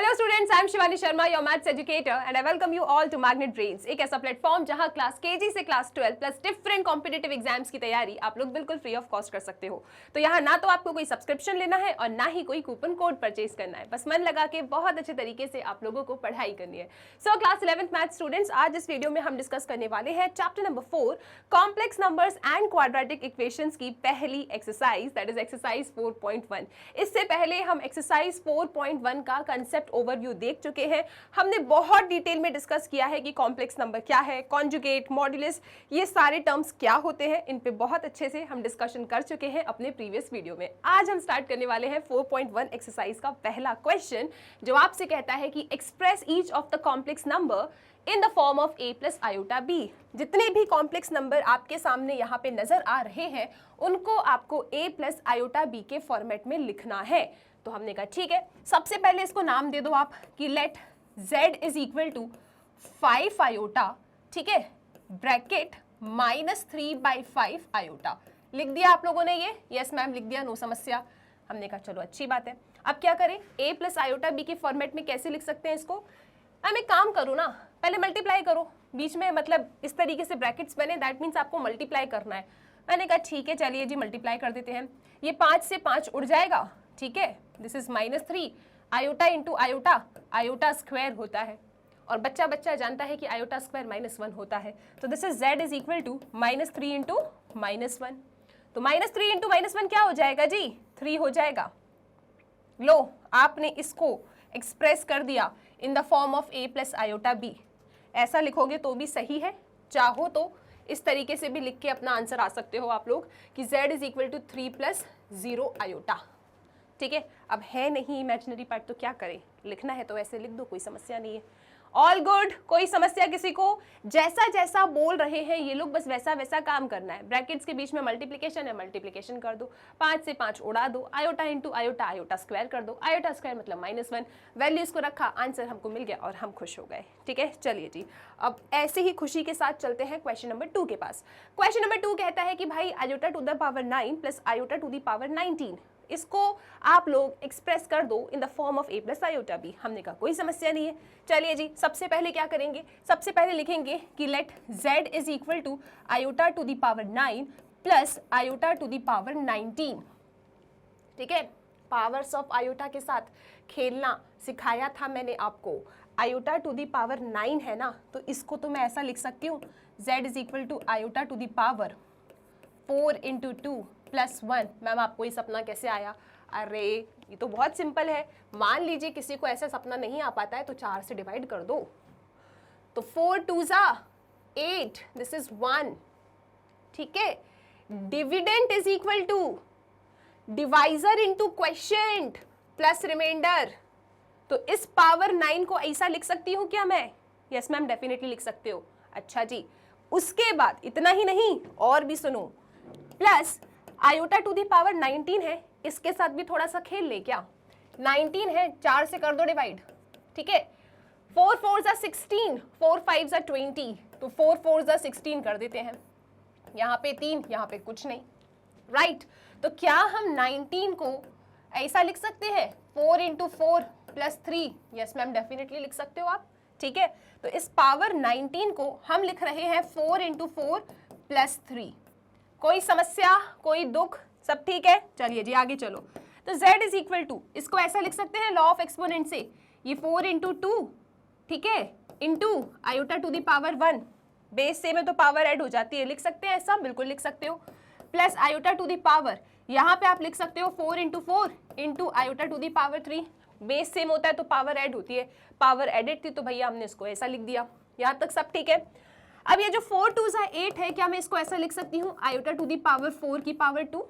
Hello students, I am Shivani Sharma, your maths educator and I welcome you all to Magnet Brains, एक ऐसा platform जहां class KG से class 12 plus different competitive exams की तैयारी आप लोग बिल्कुल फ्री ऑफ कॉस्ट कर सकते हो। तो यहाँ ना तो आपको कोई सब्सक्रिप्शन लेना है और ना ही कोई कूपन कोड परचेज करना है, बस मन लगा के बहुत अच्छे तरीके से आप लोगों को पढ़ाई करनी है। So class 11th math students, आज इस वीडियो में हम डिस्कस करने वाले हैं chapter number 4 complex numbers and quadratic equations की पहली एक्सरसाइज, दैट इज एक्सरसाइज 4.1। इससे पहले हम एक्सरसाइज 4.1 का कंसेप्ट ओवरव्यू देख चुके हैं। हमने बहुत डिटेल में डिस्कस किया है कि कॉम्प्लेक्स नंबर क्या है, कॉन्जुगेट, मॉड्यूलस, ये सारे टर्म्स क्या होते हैं, इन पे बहुत अच्छे से हम डिस्कशन कर चुके हैं अपने प्रीवियस वीडियो में। आज हम स्टार्ट करने वाले हैं 4.1 एक्सरसाइज का पहला क्वेश्चन, जो आपसे कहता है कि express each of the complex number in the form of a plus iota b। जितने भी कॉम्प्लेक्स नंबर आपके सामने यहाँ पे नजर आ रहे हैं उनको आपको a प्लस आयोटा b के फॉर्मेट में लिखना है। तो हमने कहा ठीक है, सबसे पहले इसको नाम दे दो आप कि let z is equal to 5 iota, ठीक है, ब्रैकेट -3/5 आयोटा। लिख दिया आप लोगों ने ये? यस मैम लिख दिया, नो समस्या। हमने कहा चलो अच्छी बात है। अब क्या करें, a प्लस आयोटा b के फॉर्मेट में कैसे लिख सकते हैं इसको? मैम एक काम करो ना, पहले मल्टीप्लाई करो बीच में, मतलब इस तरीके से ब्रैकेट्स बने, दैट मीन्स आपको मल्टीप्लाई करना है। मैंने कहा ठीक है, चलिए जी मल्टीप्लाई कर देते हैं। ये 5 से 5 उड़ जाएगा, ठीक है, this is -3 iota into iota, iota square होता है और बच्चा बच्चा जानता है कि आयोटा स्क्वायर -1 होता है। तो this is z is equal to -3 into -1। तो -3 इंटू -1 क्या हो जाएगा जी? 3 हो जाएगा। लो, आपने इसको एक्सप्रेस कर दिया इन the form of a plus iota b। ऐसा लिखोगे तो भी सही है, चाहो तो इस तरीके से भी लिख के अपना आंसर आ सकते हो आप लोग कि z is equal to 3 + 0 iota. ठीक है, अब है नहीं इमेजिनरी पार्ट तो क्या करें, लिखना है तो ऐसे लिख दो, कोई समस्या नहीं है। ऑल गुड, कोई समस्या किसी को? जैसा जैसा बोल रहे हैं ये लोग बस वैसा वैसा काम करना है। ब्रैकेट्स के बीच में मल्टीप्लिकेशन है, मल्टीप्लिकेशन कर दो, 5 से 5 उड़ा दो, iota into iota, iota square कर दो, आयोटा स्क्वायर मतलब -1। वैल्यूज को रखा, आंसर हमको मिल गया और हम खुश हो गए। ठीक है, चलिए जी, अब ऐसे ही खुशी के साथ चलते हैं क्वेश्चन नंबर 2 के पास। क्वेश्चन नंबर 2 कहता है कि भाई iota to the power 9 plus iota to the power 19, इसको आप लोग एक्सप्रेस कर दो in the form of a plus iota b। हमने कहा कोई समस्या नहीं है। चलिए जी, सबसे पहले क्या करेंगे, सबसे पहले लिखेंगे कि let z is equal to iota to the power 9 plus iota to the power 19। ठीक है, पावर्स ऑफ आयोटा के साथ खेलना सिखाया था मैंने आपको। आयोटा टू द पावर 9 है ना, तो इसको तो मैं ऐसा लिख सकती हूँ, z is equal to iota to the power 4 into 2 plus 1। Ma'am आपको ये सपना कैसे आया? अरे ये तो बहुत सिंपल है। मान लीजिए किसी को ऐसा सपना नहीं आ पाता है तो 4 से डिवाइड कर दो, तो 4 2 ज़ा 8, दिस इज 1। ठीक है, dividend is equal to divisor into quotient plus remainder. तो इस पावर 9 को ऐसा लिख सकती हूँ क्या मैं? यस मैम डेफिनेटली लिख सकते हो। अच्छा जी, उसके बाद इतना ही नहीं, और भी सुनो, plus iota to the power 19 है, इसके साथ भी थोड़ा सा खेल ले क्या? 19 है, 4 से कर दो डिवाइड। ठीक है, 4 4 ज़ा 16, 4 5 ज़ा 20, तो 4 4 ज़ा 16 कर देते हैं। यहाँ पे 3, यहाँ पे कुछ नहीं, राइट। तो क्या हम 19 को ऐसा लिख सकते हैं 4 into 4 plus 3? Yes ma'am definitely लिख सकते हो आप। ठीक है, तो इस पावर 19 को हम लिख रहे हैं 4 इंटू 4 प्लस 3। कोई समस्या, कोई दुख, सब ठीक है? चलिए जी आगे चलो। तो z इज इक्वल टू, इसको ऐसा लिख सकते हैं लॉ ऑफ एक्सपोनेंट से, ये 4 इंटू 2, ठीक है, into iota to the power 1, base से में तो पावर ऐड हो जाती है, लिख सकते हैं ऐसा, बिल्कुल लिख सकते हो, plus iota to the power, यहाँ पे आप लिख सकते हो 4 into 4 into iota to the power 3, base same होता है तो पावर ऐड होती है, पावर एडेड थी तो भैया हमने इसको ऐसा लिख दिया। यहाँ तक सब ठीक है। अब ये जो 4 2 ज़ा 8 है, क्या मैं इसको ऐसा लिख सकती हूँ आयोटा टू दी पावर 4 की पावर 2,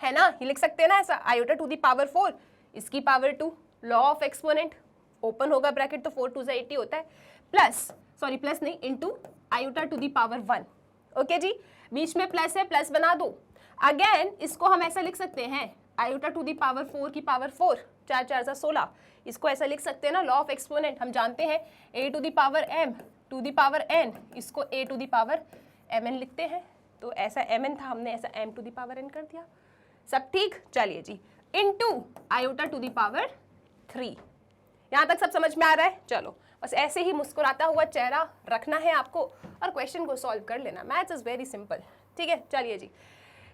है ना? ये लिख सकते हैं ना ऐसा, आयोटा टू दी पावर 4 इसकी power 2, law of exponent, open होगा ब्रैकेट तो 4 2 ज़ा 8 ही होता है, प्लस, सॉरी प्लस नहीं, into iota to the power 1। Okay जी, बीच में प्लस है, प्लस बना दो। अगेन इसको हम ऐसा लिख सकते हैं आयोटा टू दी पावर 4 की पावर 4, 4 4 ज़ा 16, इसको ऐसा लिख सकते हैं ना, लॉ ऑफ एक्सपोनेंट हम जानते हैं, a to the power m to the power n, इसको a to the power mn लिखते हैं, तो ऐसा mn था, हमने ऐसा m to the power n कर दिया। सब ठीक? चलिए जी, into iota to the power 3, यहाँ तक सब समझ में आ रहा है? चलो बस ऐसे ही मुस्कुराता हुआ चेहरा रखना है आपको और क्वेश्चन को सॉल्व कर लेना। मैथ्स इज वेरी सिंपल, ठीक है। चलिए जी,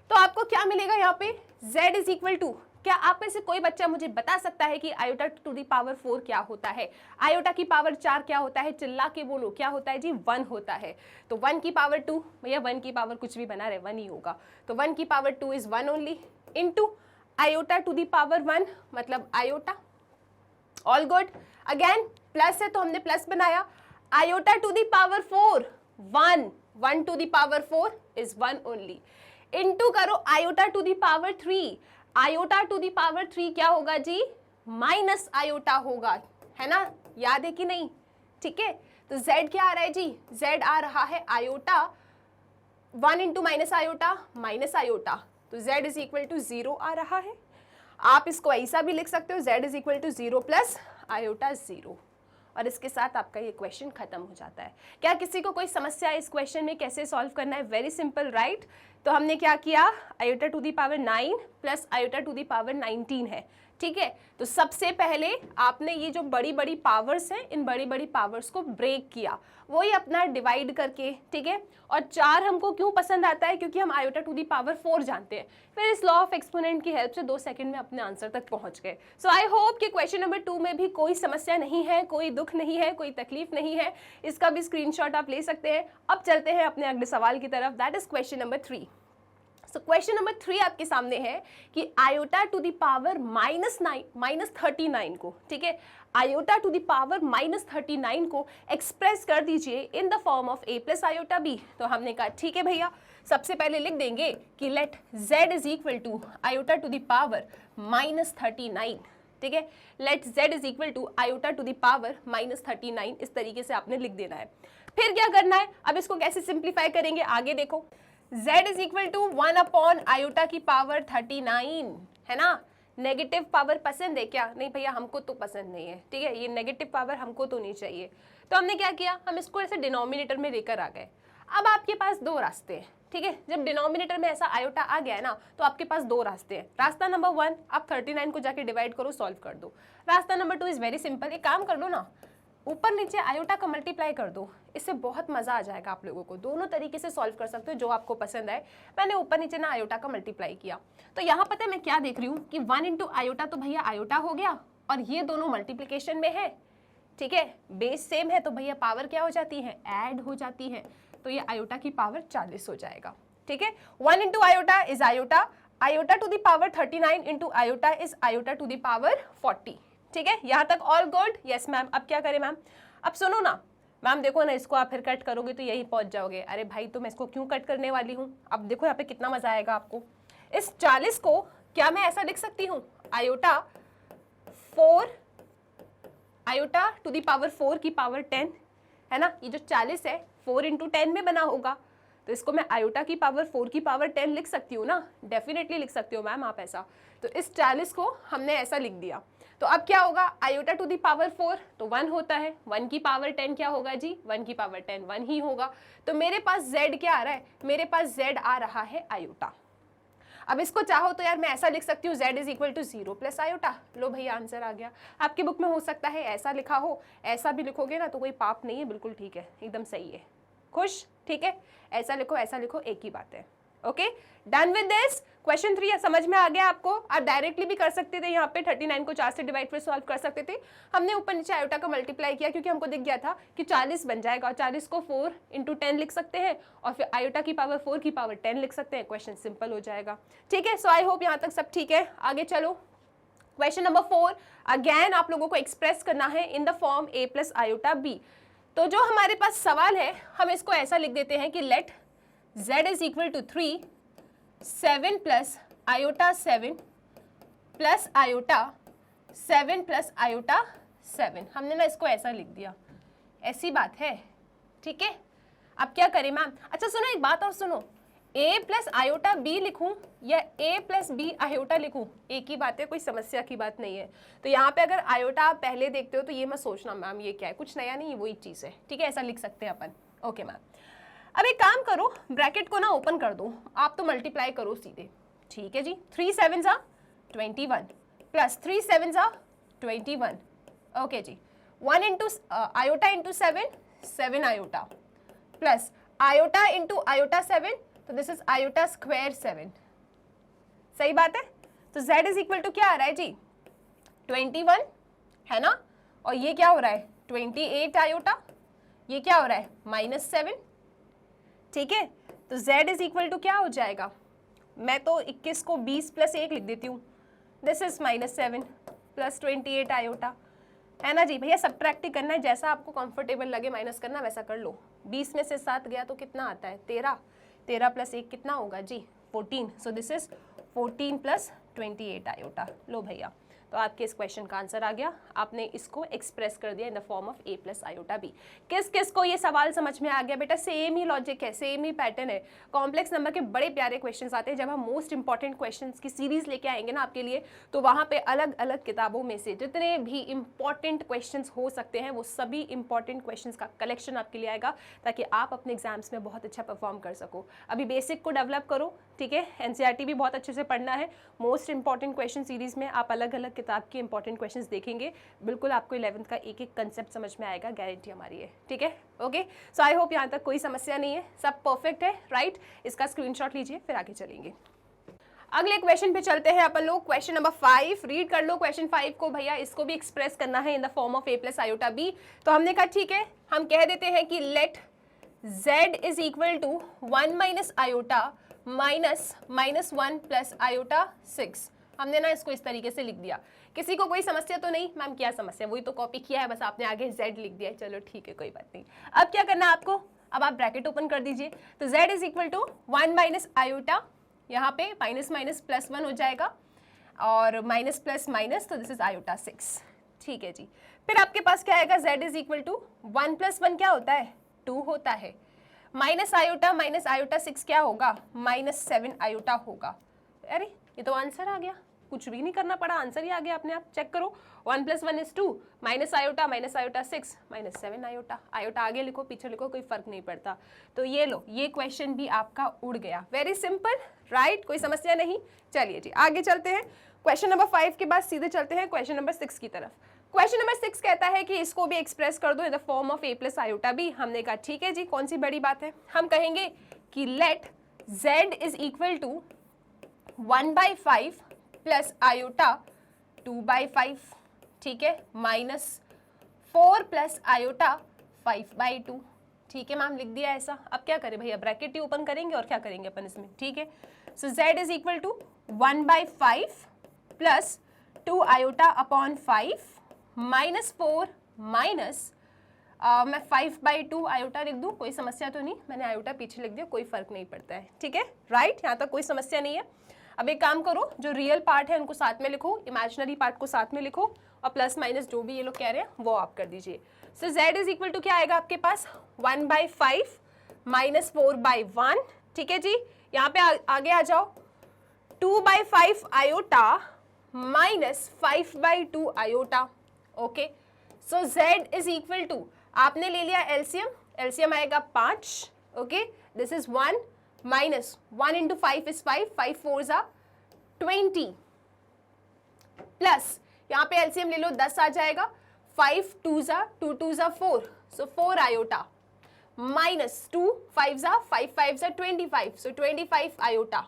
तो आपको क्या मिलेगा यहाँ पे, z इज इक्वल टू, क्या आप में से कोई बच्चा मुझे बता सकता है कि आयोटा टू दी पावर 4 क्या होता है? आयोटा की पावर 4 क्या होता है? चिल्ला के बोलो, क्या होता है जी? 1 होता है। तो 1 की पावर 2, भैया 1 की पावर कुछ भी बना रहे 1 ही होगा, तो 1 की power 2 is 1 only, into iota to the power 1 मतलब iota. All good. Again plus है तो हमने प्लस बनाया, iota to the power 4 1, 1 to the power 4 is 1 only, into करो iota to the power 3, iota to the power 3 क्या होगा जी? Minus iota होगा, है ना? याद है कि नहीं? ठीक है, तो z क्या आ रहा है जी? z आ रहा है iota, 1 into minus iota minus iota, तो z इज इक्वल टू 0 आ रहा है। आप इसको ऐसा भी लिख सकते हो, z is equal to 0 plus iota 0, और इसके साथ आपका ये क्वेश्चन खत्म हो जाता है। क्या किसी को कोई समस्या है इस क्वेश्चन में कैसे सॉल्व करना है? Very simple, right? तो हमने क्या किया, iota to the power 9 plus iota to the power 19 है, ठीक है। तो सबसे पहले आपने ये जो बड़ी बड़ी पावर्स हैं, इन बड़ी बड़ी पावर्स को ब्रेक किया, वही अपना डिवाइड करके, ठीक है। और 4 हमको क्यों पसंद आता है? क्योंकि हम आयोटा टू दी पावर 4 जानते हैं। फिर इस लॉ ऑफ एक्सपोनेंट की हेल्प से 2 सेकंड में अपने आंसर तक पहुंच गए। सो आई होप कि क्वेश्चन नंबर 2 में भी कोई समस्या नहीं है, कोई दुख नहीं है, कोई तकलीफ नहीं है। इसका भी स्क्रीनशॉट आप ले सकते हैं। अब चलते हैं अपने अगले सवाल की तरफ, that is question number 3। So question number 3 आपके सामने है कि iota to the power minus 39 को, ठीक है, iota to the power minus 39 को एक्सप्रेस कर दीजिए in the form of a plus iota b। तो हमने कहा ठीक है भैया, सबसे पहले लिख देंगे कि let z is equal to iota to the power minus 39, ठीक है। Let z is equal to iota to the power minus 39, इस तरीके से आपने लिख देना है। फिर क्या करना है, अब इसको कैसे सिंप्लीफाई करेंगे आगे देखो। z is equal to 1 upon iota की पावर 39, है ना। नेगेटिव पावर पसंद है क्या? नहीं भैया हमको तो पसंद नहीं है, ठीक है, ये नेगेटिव पावर हमको तो नहीं चाहिए। तो हमने क्या किया, हम इसको ऐसे डिनोमिनेटर में लेकर आ गए। अब आपके पास 2 रास्ते हैं, ठीक है। जब डिनोमिनेटर में ऐसा आयोटा आ गया है ना, तो आपके पास 2 रास्ते हैं। रास्ता नंबर 1, आप 39 को जाके डिवाइड करो, सॉल्व कर दो। रास्ता नंबर 2 इज वेरी सिंपल, एक काम कर लो ना, ऊपर नीचे आयोटा का मल्टीप्लाई कर दो, इससे बहुत मजा आ जाएगा आप लोगों को। दोनों तरीके से सॉल्व कर सकते हो, जो आपको पसंद है। मैंने ऊपर नीचे ना आयोटा का मल्टीप्लाई किया, तो यहाँ पता है मैं क्या देख रही हूँ कि 1 इंटू आयोटा तो भैया आयोटा हो गया, और ये दोनों मल्टीप्लीकेशन में है, ठीक है, बेस सेम है, तो भैया पावर क्या हो जाती है, ऐड हो जाती है। तो ये आयोटा की पावर 40 हो जाएगा, ठीक है। 1 into iota is iota, iota to the power 39 into iota is iota to the power 40, ठीक है। यहाँ तक ऑल गुड? Yes ma'am. अब क्या करें मैम? अब सुनो ना मैम, देखो ना, इसको आप फिर कट करोगे तो यही पहुंच जाओगे। अरे भाई तो मैं इसको क्यों कट करने वाली हूँ? अब देखो यहाँ पे कितना मजा आएगा आपको। इस 40 को क्या मैं ऐसा लिख सकती हूँ, iota 4 iota to the power 4 की पावर 10, है ना। ये जो 40 है 4 इंटू 10 में बना होगा, तो इसको मैं आयोटा की पावर 4 की पावर 10 लिख सकती हूँ ना, डेफिनेटली लिख सकती हो मैम आप ऐसा। तो इस 40 को हमने ऐसा लिख दिया, तो अब क्या होगा, आयोटा टू दी पावर 4 तो 1 होता है, 1 की पावर 10 क्या होगा जी, 1 की पावर 10 1 ही होगा। तो मेरे पास z क्या आ रहा है, मेरे पास z आ रहा है आयोटा। अब इसको चाहो तो यार मैं ऐसा लिख सकती हूँ z is equal to 0 plus iota. लो भैया आंसर आ गया। आपकी बुक में हो सकता है ऐसा लिखा हो, ऐसा भी लिखोगे ना तो कोई पाप नहीं है, बिल्कुल ठीक है, एकदम सही है, खुश, ठीक है। ऐसा लिखो एक ही बात है। Okay, done with this. Question 3 समझ में आ गया आपको? आप डायरेक्टली भी कर सकते थे, यहाँ पे 39 को 4 से डिवाइड फिर सॉल्व कर सकते थे। हमने ऊपर नीचे आयोटा का मल्टीप्लाई किया क्योंकि हमको दिख गया था कि 40 बन जाएगा, और 40 को 4 इंटू 10 लिख सकते हैं, और फिर आयोटा की पावर 4 की पावर 10 लिख सकते हैं। क्वेश्चन सिंपल हो जाएगा, ठीक है। सो आई होप यहाँ तक सब ठीक है। आगे चलो, क्वेश्चन नंबर 4 अगेन आप लोगों को एक्सप्रेस करना है इन the form a plus iota b। तो जो हमारे पास सवाल है, हम इसको ऐसा लिख देते हैं कि let z is equal to 3 7 plus iota 7 plus iota 7 plus iota 7। हमने ना इसको ऐसा लिख दिया, ऐसी बात है, ठीक है। अब क्या करें मैम? अच्छा सुनो, एक बात और सुनो, a प्लस आयोटा b लिखूं या a प्लस b आयोटा लिखूं, एक ही बात है, कोई समस्या की बात नहीं है। तो यहाँ पे अगर आयोटा आप पहले देखते हो तो ये मत सोचना मैम ये क्या है, कुछ नया नहीं, वही चीज़ है, ठीक है, ऐसा लिख सकते हैं अपन। Okay ma'am. अब एक काम करो, ब्रैकेट को ना ओपन कर दो, आप तो मल्टीप्लाई करो सीधे, ठीक है जी। 3 7 21 प्लस 3 7 21 ओके जी, 1 into iota into 7, 7 iota plus iota into iota 7, तो दिस इज आयोटा स्क्वायर 7। सही बात है। तो z इज इक्वल टू क्या आ रहा है जी, 21 है ना, और ये क्या हो रहा है 28 आयोटा, ये क्या हो रहा है -7। ठीक है, तो z इज इक्वल टू क्या हो जाएगा, मैं तो 21 को 20 प्लस 1 लिख देती हूँ, दिस इज -7 प्लस 28 आयोटा, है ना जी। भैया सब्ट्रैक्ट ही करना है, जैसा आपको कंफर्टेबल लगे माइनस करना वैसा कर लो। 20 में से 7 गया तो कितना आता है 13, 13 प्लस 1 कितना होगा जी 14, so this is 14 plus 28 iota. लो भैया, तो आपके इस क्वेश्चन का आंसर आ गया, आपने इसको एक्सप्रेस कर दिया इन the form of a plus iota b। किस किस को ये सवाल समझ में आ गया बेटा, सेम ही लॉजिक है, सेम ही पैटर्न है। कॉम्प्लेक्स नंबर के बड़े प्यारे क्वेश्चंस आते हैं, जब हम मोस्ट इंपॉर्टेंट क्वेश्चंस की सीरीज लेके आएंगे ना आपके लिए, तो वहाँ पे अलग अलग किताबों में से जितने भी इंपॉर्टेंट क्वेश्चंस हो सकते हैं वो सभी इंपॉर्टेंट क्वेश्चंस का कलेक्शन आपके लिए आएगा, ताकि आप अपने एग्जाम्स में बहुत अच्छा परफॉर्म कर सको। अभी बेसिक को डेवलप करो, ठीक है, एनसीईआरटी भी बहुत अच्छे से पढ़ना है। मोस्ट इंपॉर्टेंट क्वेश्चन सीरीज में आप अलग अलग किताब के इंपॉर्टेंट क्वेश्चंस देखेंगे, बिल्कुल आपको 11th का एक एक कंसेप्ट समझ में आएगा, गारंटी हमारी है। ठीक है, ओके, सो आई होप यहाँ तक कोई समस्या नहीं है, सब परफेक्ट है, राइट। इसका स्क्रीनशॉट लीजिए, फिर आगे चलेंगे। अगले क्वेश्चन पे चलते हैं अपन लोग, क्वेश्चन नंबर 5। रीड कर लो क्वेश्चन 5 को भैया, इसको भी एक्सप्रेस करना है इन the form of a plus iota b। तो हमने कहा ठीक है, हम कह देते हैं कि let z is equal to 1 minus iota minus -1 plus iota 6। हमने ना इसको इस तरीके से लिख दिया। किसी को कोई समस्या तो नहीं मैम? क्या समस्या, वही तो कॉपी किया है, बस आपने आगे z लिख दिया है, चलो ठीक है कोई बात नहीं। अब क्या करना है आपको, अब आप ब्रैकेट ओपन कर दीजिए, तो z is equal to 1 minus iota, यहाँ पे माइनस माइनस प्लस 1 हो जाएगा, और माइनस प्लस माइनस, तो दिस इज आयोटा 6। ठीक है जी, फिर आपके पास क्या आएगा, z is equal to 1 plus 1 क्या होता है 2 होता है, माइनस आयोटा 6 क्या होगा -7 आयोटा होगा। अरे ये तो आंसर आ गया, कुछ भी नहीं करना पड़ा, आंसर ही आ गया अपने आप। चेक करो, 1 plus 1 is 2, minus iota -6 -7 iota. Iota आगे लिखो पीछे लिखो कोई फर्क नहीं पड़ता। तो ये लो, ये क्वेश्चन भी आपका उड़ गया, वेरी सिंपल, राइट, कोई समस्या नहीं। चलिए जी आगे चलते हैं, क्वेश्चन नंबर 5 के बाद सीधे चलते हैं क्वेश्चन नंबर 6 की तरफ। क्वेश्चन नंबर 6 कहता है कि इसको भी एक्सप्रेस कर दो in the form of a plus iota b। हमने कहा ठीक है जी, कौन सी बड़ी बात है, हम कहेंगे कि let z is equal to 1/5 plus iota 2/5, ठीक है, -4 प्लस आयोटा 5/2। ठीक है मैम, लिख दिया ऐसा। अब क्या करें भैया, ब्रैकेट ही ओपन करेंगे और क्या करेंगे अपन इसमें। ठीक है, so z is equal to 1/5 plus 2 iota upon 5 -4 minus मैं 5/2 आयोटा लिख दूं, कोई समस्या तो नहीं, मैंने आयोटा पीछे लिख दिया, कोई फर्क नहीं पड़ता है। ठीक है, राइट, यहाँ तक कोई समस्या नहीं है। अब एक काम करो, जो रियल पार्ट है उनको साथ में लिखो, इमेजिनरी पार्ट को साथ में लिखो, और प्लस माइनस जो भी ये लोग कह रहे हैं वो आप कर दीजिए। सो z इज इक्वल टू क्या आएगा आपके पास 1/5 -4/1। ठीक है जी, यहाँ पे आगे आ जाओ, 2/5 iota -5/2 iota. Okay, so z is equal to, आपने ले लिया एलसीएम, एलसीएम आएगा 5। Okay, this is 1 minus 1 into 5 is 5, 5 4 जा 20, प्लस यहाँ पे एलसीएम ले लो 10 आ जाएगा, 5 2 जा 2 2 जा 4, सो 4 आयोटा, माइनस 2 5 जा 5 5 जा 25, सो 25 आयोटा।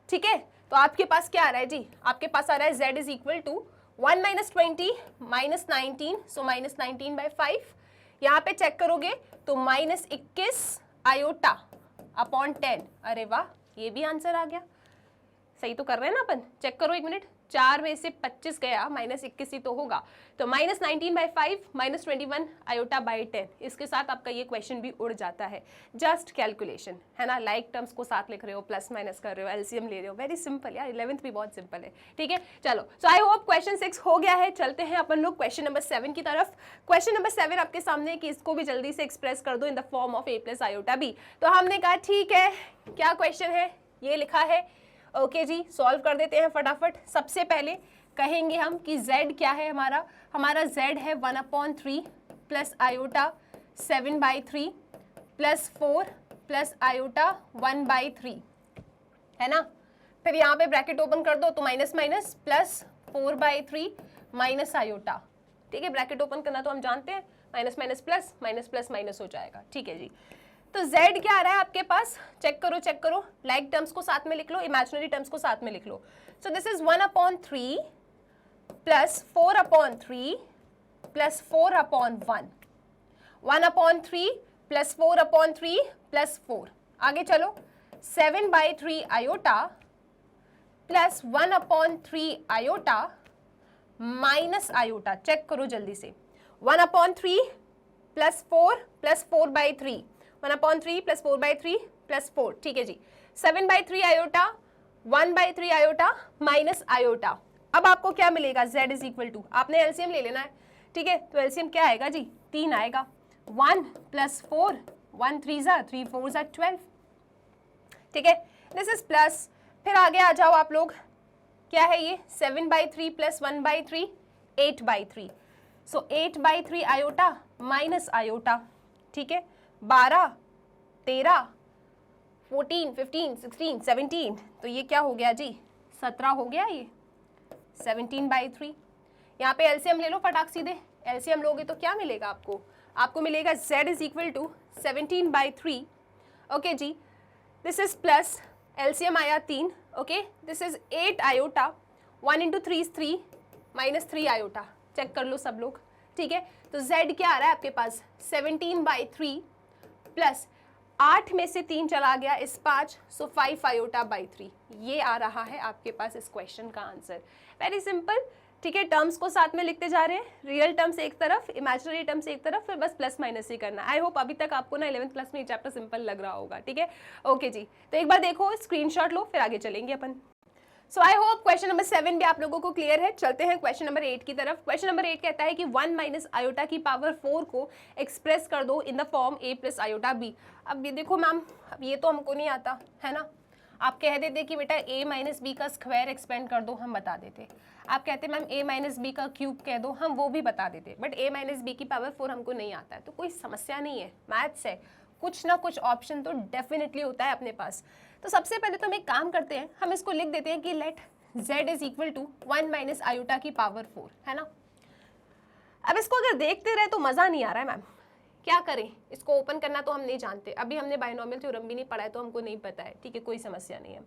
ठीक है, तो आपके पास क्या आ रहा है जी, आपके पास आ रहा है z is equal to 1 minus 20 minus 19, so -19/5। यहाँ पे चेक करोगे तो -21 आयोटा अपॉन 10। अरे वाह, ये भी आंसर आ गया, सही तो कर रहे हैं ना अपन। चेक करो एक मिनट, 4 में से 25 गया, -21 ही तो होगा, तो -19/5 -21 आयोटा बाई 10। इसके साथ आपका ये क्वेश्चन भी उड़ जाता है। जस्ट कैलकुलेशन है ना, लाइक टर्म्स को साथ लिख रहे हो, प्लस माइनस कर रहे हो, एलसीएम ले रहे हो, वेरी सिंपल यार, 11th भी बहुत सिंपल है। ठीक है, चलो, सो आई होप क्वेश्चन 6 हो गया है। चलते हैं अपन लोग क्वेश्चन नंबर 7 की तरफ। क्वेश्चन नंबर 7 आपके सामने कि इसको भी जल्दी से एक्सप्रेस कर दो in the form of a plus iota b। तो हमने कहा ठीक है, क्या क्वेश्चन है, ये लिखा है। ओके जी, सॉल्व कर देते हैं फटाफट। सबसे पहले कहेंगे हम कि z क्या है हमारा z है 1/3 plus iota 7/3 plus 4 plus iota 1/3, है ना। फिर यहाँ पे ब्रैकेट ओपन कर दो तो minus minus plus 4/3 minus iota. ठीक है, ब्रैकेट ओपन करना तो हम जानते हैं, minus minus plus, minus plus minus हो जाएगा, ठीक है जी। तो z क्या आ रहा है आपके पास, चेक करो, लाइक टर्म्स को साथ में लिख लो, इमेजिनरी टर्म्स को साथ में लिख लो। So this is 1/3 plus 4/3 plus 4/1, 1/3 plus 4/3 plus 4, आगे चलो 7/3 iota plus 1/3 iota minus iota, check करो जल्दी से, 1/3 प्लस 4 प्लस 4/3, 1/3 प्लस 4/3 प्लस 4, ठीक है जी, 7/3 आयोटा, 1/3 आयोटा माइनस आयोटा। अब आपको क्या मिलेगा, z इज इक्वल टू, आपने एलसीएम ले लेना है, ठीक है, तो एलसीएम क्या आएगा जी, 3 आएगा, 1 प्लस 4, 1 3 3 4 12, ठीक है, दिस इज प्लस, फिर आगे आ जाओ आप लोग, क्या है ये, 7/3 प्लस 1/3, 8/3, सो 8/3 आयोटा माइनस आयोटा, ठीक है, 12 13 14 15 16 17, तो ये क्या हो गया जी, 17 हो गया ये, 17/3। यहाँ पे एलसीएम ले लो फटाक सीधे, एलसीएम लोगे तो क्या मिलेगा आपको, आपको मिलेगा z is equal to 17/3, okay जी, दिस इज प्लस, एलसीएम आया 3, okay, this is 8 iota, 1 into 3 is 3, minus 3 iota, check कर लो सब लोग, ठीक है, तो z क्या आ रहा है आपके पास, 17/3 प्लस 8 में से 3 चला गया इस 5, सो 5 आयोटा/3, ये आ रहा है आपके पास इस क्वेश्चन का आंसर, वेरी सिंपल, ठीक है, टर्म्स को साथ में लिखते जा रहे हैं, रियल टर्म्स एक तरफ, इमेजिनरी टर्म्स एक तरफ, फिर बस प्लस माइनस ही करना। आई होप अभी तक आपको ना 11th क्लास में ये चैप्टर सिंपल लग रहा होगा, ठीक है, ओके जी, तो एक बार देखो, स्क्रीनशॉट लो, फिर आगे चलेंगे अपन। सो आई होप क्वेश्चन नंबर 7 भी आप लोगों को क्लियर है। चलते हैं क्वेश्चन नंबर 8 की तरफ। क्वेश्चन नंबर 8 कहता है कि 1 माइनस आयोटा की पावर 4 को एक्सप्रेस कर दो in the form a plus iota b। अब ये देखो मैम, अब ये तो हमको नहीं आता है ना, आप कह देते कि बेटा a माइनस बी का स्क्वायर एक्सपेंड कर दो, हम बता देते। आप कहते मैम a माइनस बी का क्यूब कह दो, हम वो भी बता देते, बट a माइनस बी की पावर 4 हमको नहीं आता है, तो कोई समस्या नहीं है, मैथ्स है, कुछ ना कुछ ऑप्शन तो डेफिनेटली होता है अपने पास। तो सबसे पहले तो हम एक काम करते हैं, हम इसको लिख देते हैं कि let z is equal to 1 minus iota की पावर 4, है ना। अब इसको अगर देखते रहे तो मज़ा नहीं आ रहा है मैम, क्या करें, इसको ओपन करना तो हम नहीं जानते, अभी हमने बाइनोमियल थ्योरम भी नहीं पढ़ा है तो हमको नहीं पता है, ठीक है, कोई समस्या नहीं है।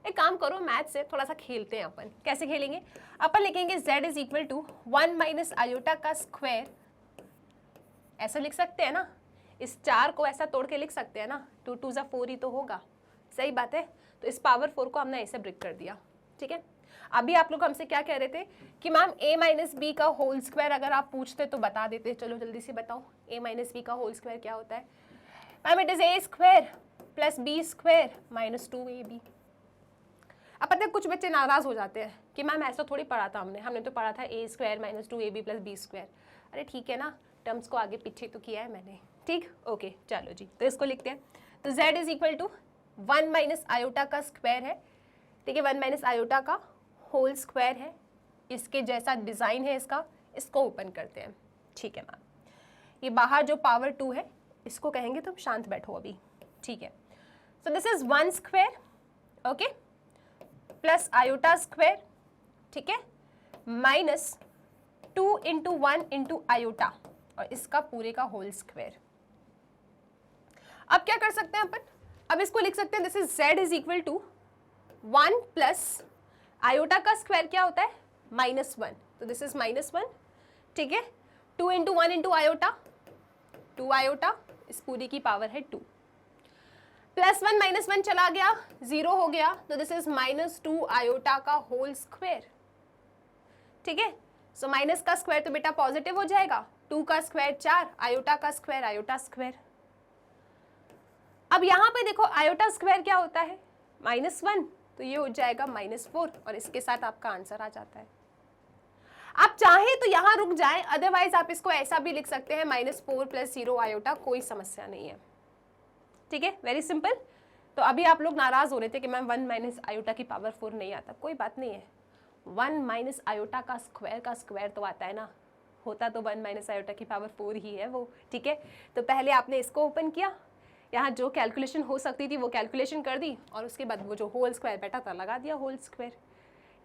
एक काम करो, मैथ से थोड़ा सा खेलते हैं अपन, कैसे खेलेंगे, अपन लिखेंगे z is equal to 1 minus iota का स्क्वायर, ऐसा लिख सकते हैं ना, इस 4 को ऐसा तोड़ के लिख सकते हैं ना, 2 2 ज़ा 4 ही तो होगा, सही बात है, तो इस पावर 4 को हमने ऐसे ब्रेक कर दिया, ठीक है। अभी आप लोग हमसे क्या कह रहे थे कि मैम a माइनस बी का होल स्क्वायर अगर आप पूछते तो बता देते, चलो जल्दी से बताओ a माइनस बी का होल स्क्वायर क्या होता है। Ma'am it is a square plus b square minus 2ab। अब पता है कुछ बच्चे नाराज हो जाते हैं कि मैम ऐसा थोड़ी पढ़ा था हमने तो पढ़ा था a square minus 2ab plus b square. अरे ठीक है ना, टर्म्स को आगे पीछे तो किया है मैंने, ठीक, ओके चलो जी, तो इसको लिखते हैं। तो z is equal to 1 minus iota का स्क्वायर है, ठीक है, 1 माइनस आयोटा का होल स्क्वायर है, इसके जैसा डिज़ाइन है इसका, इसको ओपन करते हैं, ठीक है मैम। ये बाहर जो पावर 2 है इसको कहेंगे तुम शांत बैठो अभी, ठीक है। So this is 1 square, okay, plus iota square, ठीक है, माइनस 2 इंटू 1 इंटू आयोटा, और इसका पूरे का होल स्क्वायर। अब क्या कर सकते हैं अपन, अब इसको लिख सकते हैं, this is z is equal to 1 plus iota का स्क्वायर क्या होता है, -1, तो दिस इज -1, ठीक है, 2 इंटू 1 इंटू आयोटा, 2 आयोटा, इस पूरी की पावर है 2, प्लस 1 माइनस 1 चला गया, 0 हो गया, तो दिस इज -2 आयोटा का होल स्क्वायर, ठीक है। सो माइनस का स्क्वायर तो बेटा पॉजिटिव हो जाएगा, 2 का स्क्वायर 4, आयोटा का स्क्वायर आयोटा स्क्वायर। अब यहाँ पे देखो आयोटा स्क्वायर क्या होता है, -1, तो ये हो जाएगा -4, और इसके साथ आपका आंसर आ जाता है। आप चाहें तो यहाँ रुक जाएं, अदरवाइज आप इसको ऐसा भी लिख सकते हैं -4 प्लस 0 आयोटा, कोई समस्या नहीं है, ठीक है, वेरी सिंपल। तो अभी आप लोग नाराज हो रहे थे कि मैम 1 माइनस आयोटा की पावर 4 नहीं आता, कोई बात नहीं है, 1 माइनस आयोटा का स्क्वायर तो आता है ना, होता तो 1 माइनस आयोटा की पावर 4 ही है वो, ठीक है। तो पहले आपने इसको ओपन किया, यहाँ जो कैलकुलेशन हो सकती थी वो कैलकुलेशन कर दी, और उसके बाद वो जो होल स्क्वायर बैठा था लगा दिया होल स्क्वायर।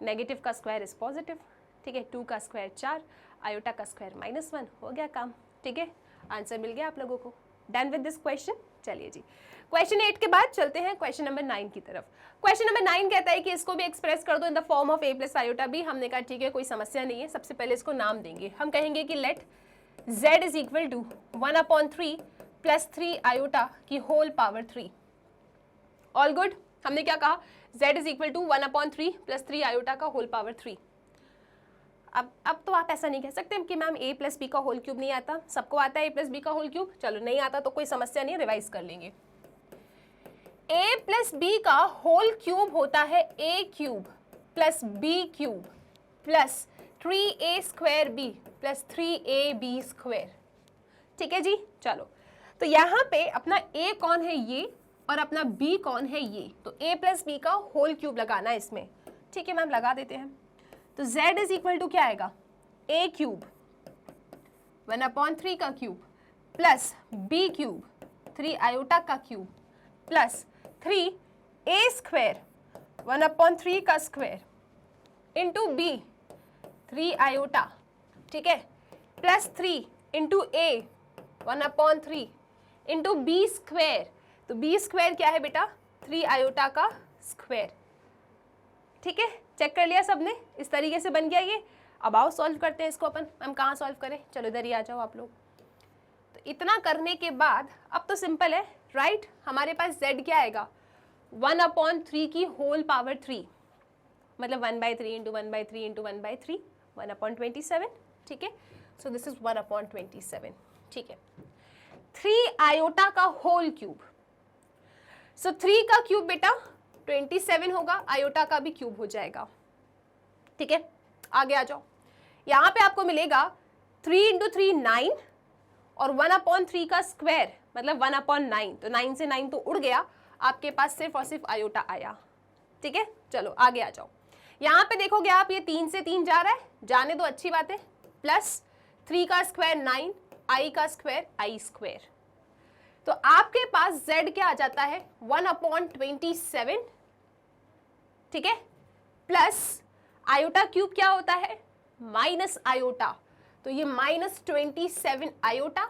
नेगेटिव का स्क्वायर इज पॉजिटिव, ठीक है, 2 का स्क्वायर 4, आयोटा का स्क्वायर -1, हो गया काम, ठीक है, आंसर मिल गया आप लोगों को। Done with this question. चलिए जी, क्वेश्चन 8 के बाद चलते हैं क्वेश्चन नंबर 9 की तरफ। क्वेश्चन नंबर 9 कहता है कि इसको भी एक्सप्रेस कर दो in the form of a plus iota b। हमने कहा ठीक है, कोई समस्या नहीं है। सबसे पहले इसको नाम देंगे, हम कहेंगे कि let z is equal to 1/3 plus 3 iota की होल पावर 3। All good. हमने क्या कहा, z is equal to 1/3 plus 3 iota का होल पावर 3। अब तो आप ऐसा नहीं कह सकते कि मैम a प्लस बी का होल क्यूब नहीं आता, सबको आता है a प्लस बी का होल क्यूब। चलो नहीं आता तो कोई समस्या नहीं, रिवाइज कर लेंगे। a प्लस बी का होल क्यूब होता है a cube plus b cube plus 3a square b plus 3ab square. ठीक है जी, चलो तो यहाँ पे अपना a कौन है ये और अपना b कौन है ये, तो a प्लस बी का होल क्यूब लगाना है इसमें। ठीक है मैम, लगा देते हैं। तो z इज इक्वल टू क्या आएगा, a क्यूब 1/3 का cube plus b cube 3 iota का क्यूब प्लस 3a स्क्वायर 1/3 का स्क्वायर इंटू b 3 आयोटा, ठीक है, plus 3 into a 1/3 into b square. तो b स्क्वायर क्या है बेटा, 3 आयोटा का स्क्वायर। ठीक है, चेक कर लिया सबने, इस तरीके से बन गया ये। अब आओ सॉल्व करते हैं इसको अपन। हम कहाँ सॉल्व करें, चलो इधर ही आ जाओ आप लोग। तो इतना करने के बाद अब तो सिंपल है, राइट। हमारे पास z क्या आएगा, 1/3 की होल पावर 3, मतलब 1/3 इंटू 1/3 इंटू 1/3 1/27। ठीक है, सो दिस इज 1/27। ठीक है, 3 आयोटा का होल क्यूब। सो 3 का क्यूब बेटा 27 होगा, आयोटा का भी क्यूब हो जाएगा। ठीक है, आगे आ जाओ। यहाँ पे आपको मिलेगा 3 इंटू 3 9 और 1/3 का स्क्वायर मतलब 1/9। तो 9 से 9 तो उड़ गया, आपके पास सिर्फ और सिर्फ आयोटा आया। ठीक है, चलो आगे आ जाओ। यहाँ पे देखोगे आप, ये 3 से 3 जा रहा है, जाने दो, अच्छी बात है। प्लस 3 का स्क्वायर 9, आई का स्क्वायर आई स्क्वायर। तो आपके पास z क्या आ जाता है, 1/27। ठीक है, प्लस आयोटा क्यूब क्या होता है, माइनस आयोटा, तो ये -27 आयोटा।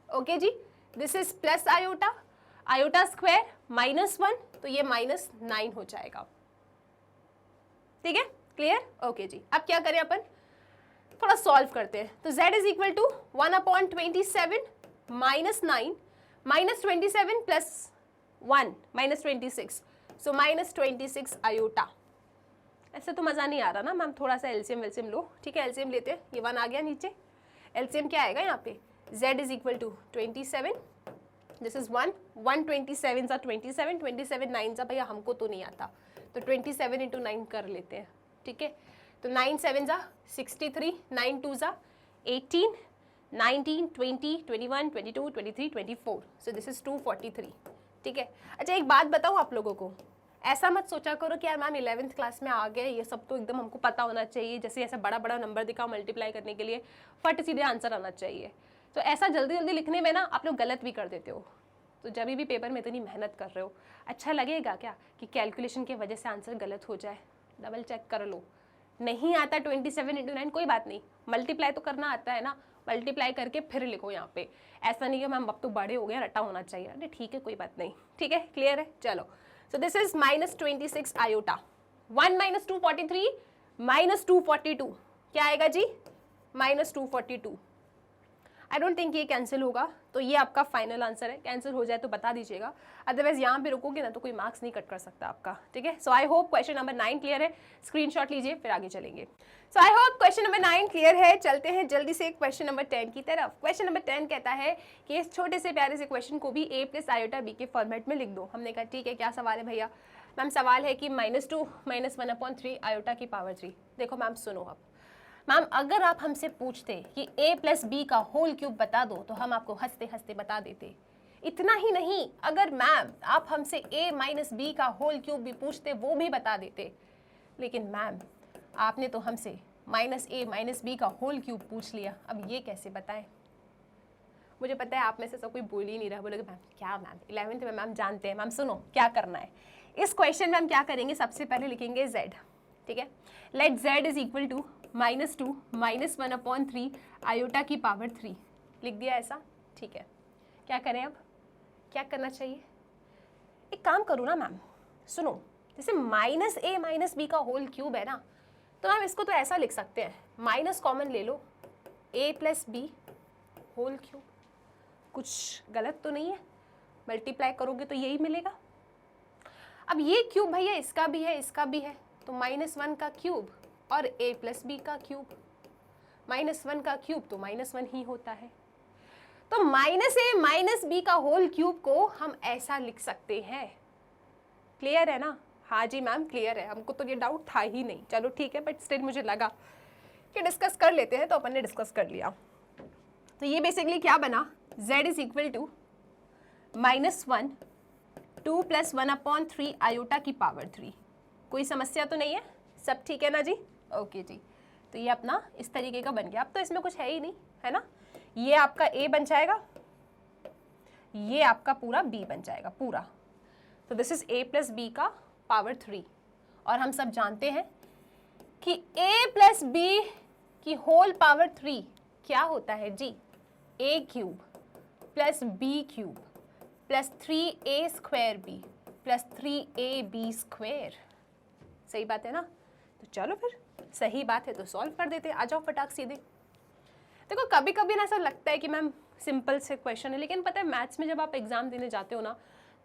ओके जी, this is plus iota, iota square -1, तो ये -9 हो जाएगा। ठीक है, क्लियर। ओके जी, अब क्या करें अपन, थोड़ा सॉल्व करते हैं। तो z is equal to 1/27 -9 -27 plus 1 -26, so -26 iota. ऐसे तो मज़ा नहीं आ रहा ना मैम, थोड़ा सा एलसीएम वेलसीएम लो। ठीक है, एलसीएम लेते हैं, ये 1 आ गया नीचे। एलसीएम क्या आएगा यहाँ पे, z is equal to 27, this is 1 127 सा 27 27 9 सा, भैया हमको तो नहीं आता, तो 27 इंटू 9 कर लेते हैं। ठीक है, तो 9 7 सा 63, 9 2 सा 18, 19 20 21 22 23 24, सो दिस इज 243। ठीक है, अच्छा एक बात बताऊँ आप लोगों को, ऐसा मत सोचा करो कि यार मैम 11th क्लास में आ गए, ये सब तो एकदम हमको पता होना चाहिए, जैसे ऐसा बड़ा बड़ा नंबर दिखा मल्टीप्लाई करने के लिए फट सीधे आंसर आना चाहिए। तो ऐसा जल्दी जल्दी लिखने में ना आप लोग गलत भी कर देते हो। तो जब भी पेपर में इतनी मेहनत कर रहे हो, अच्छा लगेगा क्या कि कैलकुलेशन की वजह से आंसर गलत हो जाए, डबल चेक कर लो। नहीं आता 27 इंटू 9 कोई बात नहीं, मल्टीप्लाई तो करना आता है ना, मल्टीप्लाई करके फिर लिखो यहाँ पे। ऐसा नहीं है मैम अब तो बड़े हो गए, रटा होना चाहिए, अरे ठीक है कोई बात नहीं। ठीक है, क्लियर है, चलो। So this is -26 आयोटा, 1 - 243 -242 क्या आएगा जी, -242। आई डोंट थिंक ये कैंसिल होगा, तो ये आपका फाइनल आंसर है। कैंसिल हो जाए तो बता दीजिएगा, अदरवाइज यहाँ पे रुकोगे ना तो कोई मार्क्स नहीं कट कर सकता आपका। ठीक है, so I hope question number 9 clear है। स्क्रीनशॉट लीजिए, फिर आगे चलेंगे। So I hope question number 9 clear है। चलते हैं जल्दी से क्वेश्चन नंबर 10 की तरफ। क्वेश्चन नंबर 10 कहता है कि इस छोटे से प्यारे से क्वेश्चन को भी a प्लस आयोटा b के फॉर्मेट में लिख दो। हमने कहा ठीक है, क्या सवाल है भैया। मैम सवाल है कि -2 - 1/3 आयोटा की पावर 3। देखो मैम सुनो, अब मैम अगर आप हमसे पूछते कि a प्लस बी का होल क्यूब बता दो तो हम आपको हंसते हंसते बता देते। इतना ही नहीं, अगर मैम आप हमसे a माइनस बी का होल क्यूब भी पूछते वो भी बता देते। लेकिन मैम आपने तो हमसे -a माइनस बी का होल क्यूब पूछ लिया, अब ये कैसे बताएं। मुझे पता है आप में से सब कोई बोल ही नहीं रहा, बोलोगे मैम क्या मैम 11th में मैम जानते हैं। मैम सुनो क्या करना है, इस क्वेश्चन में हम क्या करेंगे, सबसे पहले लिखेंगे z। ठीक है, let z is equal to -2 -1/3 iota की पावर 3 लिख दिया ऐसा, ठीक है। क्या करें अब, क्या करना चाहिए? एक काम करूँ ना मैम, सुनो, जैसे -a - b का होल क्यूब है ना, तो मैम इसको तो ऐसा लिख सकते हैं, माइनस कॉमन ले लो, a + b होल क्यूब। कुछ गलत तो नहीं है? मल्टीप्लाई करोगे तो यही मिलेगा। अब ये क्यूब भैया इसका भी है, इसका भी है, तो -1 का क्यूब और a + b का क्यूब, -1 का क्यूब तो -1 ही होता है। तो -a - b का होल क्यूब को हम ऐसा लिख सकते हैं। क्लियर है ना? हाँ जी मैम क्लियर है, हमको तो ये डाउट था ही नहीं। चलो ठीक है, बट स्टिल मुझे लगा कि डिस्कस कर लेते हैं, तो अपन ने डिस्कस कर लिया। तो ये बेसिकली क्या बना, z = -1 2 + 1/3 आयोटा की पावर 3। कोई समस्या तो नहीं है? सब ठीक है ना जी? ओके जी। तो ये अपना इस तरीके का बन गया। अब तो इसमें कुछ है ही नहीं, है ना? ये आपका a बन जाएगा, ये आपका पूरा b बन जाएगा पूरा। तो दिस इज a + b का पावर 3। और हम सब जानते हैं कि a + b की होल पावर 3 क्या होता है जी? a³ + b³ + 3a² + 3ab²। सही बात है ना? तो चलो फिर, सही बात है तो सॉल्व कर देते हैं। आ जाओ फटाक सीधे। देखो कभी कभी ना ऐसा लगता है कि मैम सिंपल से क्वेश्चन है, लेकिन पता है मैथ्स में जब आप एग्जाम देने जाते हो ना,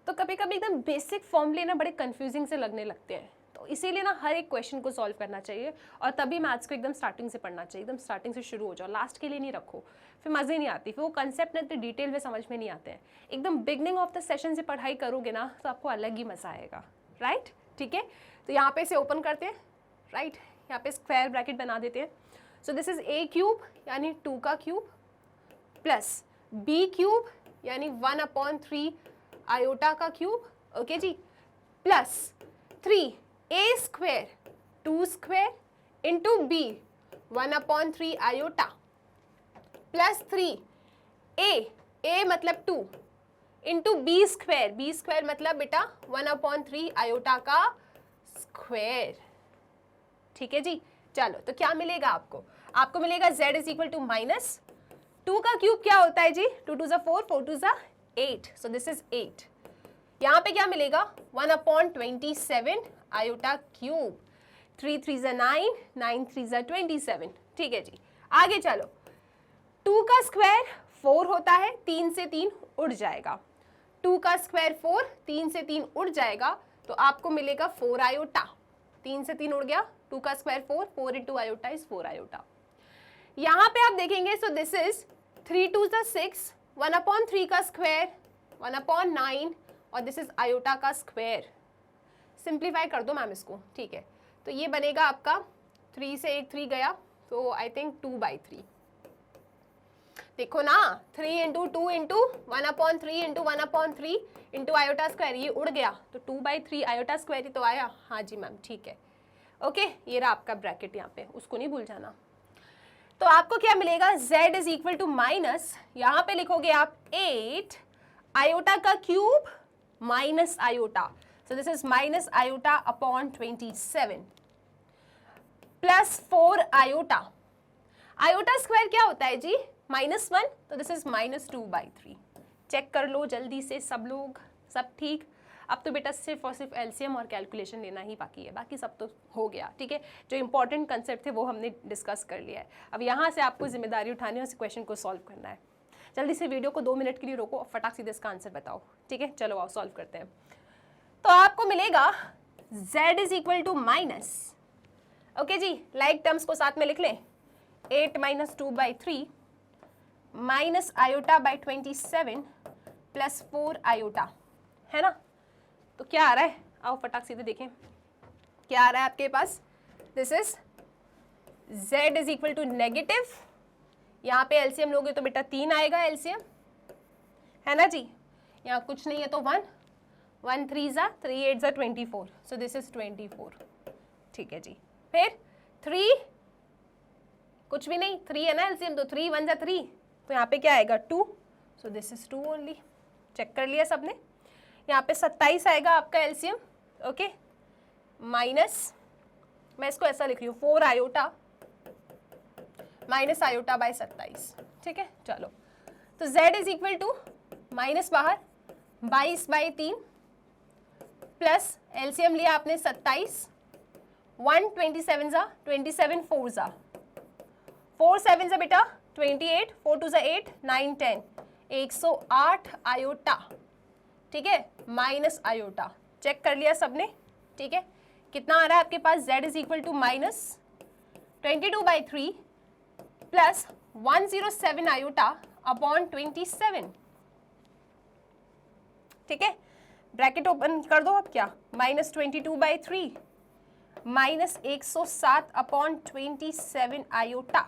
तो कभी कभी एकदम बेसिक फॉर्मूले ना बड़े कंफ्यूजिंग से लगने लगते हैं। तो इसीलिए ना हर एक क्वेश्चन को सॉल्व करना चाहिए, और तभी मैथ्स को एकदम स्टार्टिंग से पढ़ना चाहिए। एकदम स्टार्टिंग से शुरू हो जाओ, लास्ट के लिए नहीं रखो, फिर मज़े नहीं आती, फिर वो कंसेप्ट ना इतने डिटेल में समझ में नहीं आते हैं। एकदम बिगनिंग ऑफ द सेशन से पढ़ाई करोगे ना, तो आपको अलग ही मज़ा आएगा। राइट, ठीक है। तो यहाँ पे इसे ओपन करते हैं, राइट, यहाँ पे स्क्वायर ब्रैकेट बना देते हैं। सो दिस इज a³ यानी 2 का क्यूब प्लस b³ यानी 1/3 आयोटा का क्यूब, ओके जी, plus 3a² 2² into b 1/3 iota plus 3a मतलब 2 इंटू b² मतलब बेटा 1/3 आयोटा का स्क्वायर। ठीक है जी। चलो तो क्या मिलेगा आपको? आपको मिलेगा z = -2 का क्यूब क्या होता है जी? 2 2 4 4 2 8, सो दिस इज 8। यहाँ पे क्या मिलेगा? 1/27 आयोटा क्यूब, 3 3 9 9 3 27। ठीक है जी। आगे चलो, 2 का स्क्वायर 4 होता है, 3 से 3 उड़ जाएगा। 2 का स्क्वायर 4, 3 से 3 उड़ जाएगा, तो आपको मिलेगा 4 आयोटा। 3 से 3 उड़ गया, 2 का square 4, 4 into iota is 4 iota. यहाँ पे आप देखेंगे, सो दिस इज 3 2 6, 1/3 का स्क्वायर 1/9, और दिस इज आयोटा का स्क्वायर। सिंप्लीफाई कर दो मैम इसको, ठीक है। तो ये बनेगा आपका 3 से 1 3 गया, तो आई थिंक 2/3। देखो ना, 3 into 2 into 1/3 into 1/3 into iota square, ये उड़ गया, तो 2/3 आयोटा स्क्वायर ही तो आया। हाँ जी मैम, ठीक है, ओके। ये रहा आपका ब्रैकेट यहाँ पे, उसको नहीं भूल जाना। तो आपको क्या मिलेगा? z = यहाँ पे लिखोगे आप 8 आयोटा का cube minus iota, so this is minus iota upon 27 plus 4 iota. Iota square क्या होता है जी? -1, तो दिस इज -2/3। चेक कर लो जल्दी से सब लोग, सब ठीक? अब तो बेटा सिर्फ और सिर्फ एलसीएम और कैलकुलेशन लेना ही बाकी है, बाकी सब तो हो गया। ठीक है, जो इंपॉर्टेंट कंसेप्ट थे वो हमने डिस्कस कर लिया है। अब यहाँ से आपको जिम्मेदारी उठानी है, उस क्वेश्चन को सॉल्व करना है। जल्दी से वीडियो को 2 मिनट के लिए रोको और फटाक से इसका आंसर बताओ। ठीक है, चलो आओ सॉल्व करते हैं। तो आपको मिलेगा z = ओके जी, लाइक टर्म्स को साथ में लिख लें, 8 - 2/3 minus iota by 27 plus 4 iota, है ना? तो क्या आ रहा है? आओ फटाक सीधे देखें क्या आ रहा है आपके पास। दिस इज z = यहाँ पे एलसीएम लोगे तो बेटा 3 आएगा एलसीएम, है ना जी? यहाँ कुछ नहीं है तो 1 1 3 3 8 24, सो दिस इज 24। ठीक है जी। फिर 3 कुछ भी नहीं, 3 है ना एलसीएम, तो 3 1 3, तो यहाँ पे क्या आएगा 2, so this is 2 only. Check कर लिया सबने? यहाँ पे 27 आएगा आपका एलसीएम, ओके, माइनस, मैं इसको ऐसा लिख रही हूँ, 4 आयोटा माइनस आयोटा बाय 27, ठीक है। चलो तो z is equal to minus बाहर 22/3 प्लस एलसीएम लिया आपने 27, 127 जा 27 4 जा 4 7 जा बेटा 28, 4 2 जा 8 9 10 108 आयोटा, ठीक है, माइनस आयोटा। चेक कर लिया सबने, ठीक है। कितना आ रहा है आपके पास, z is equal to minus 22/3 plus 107 iota upon 27, ठीक है। ब्रैकेट ओपन कर दो अब, क्या माइनस 22/3 माइनस 107 अपॉन 27 आयोटा,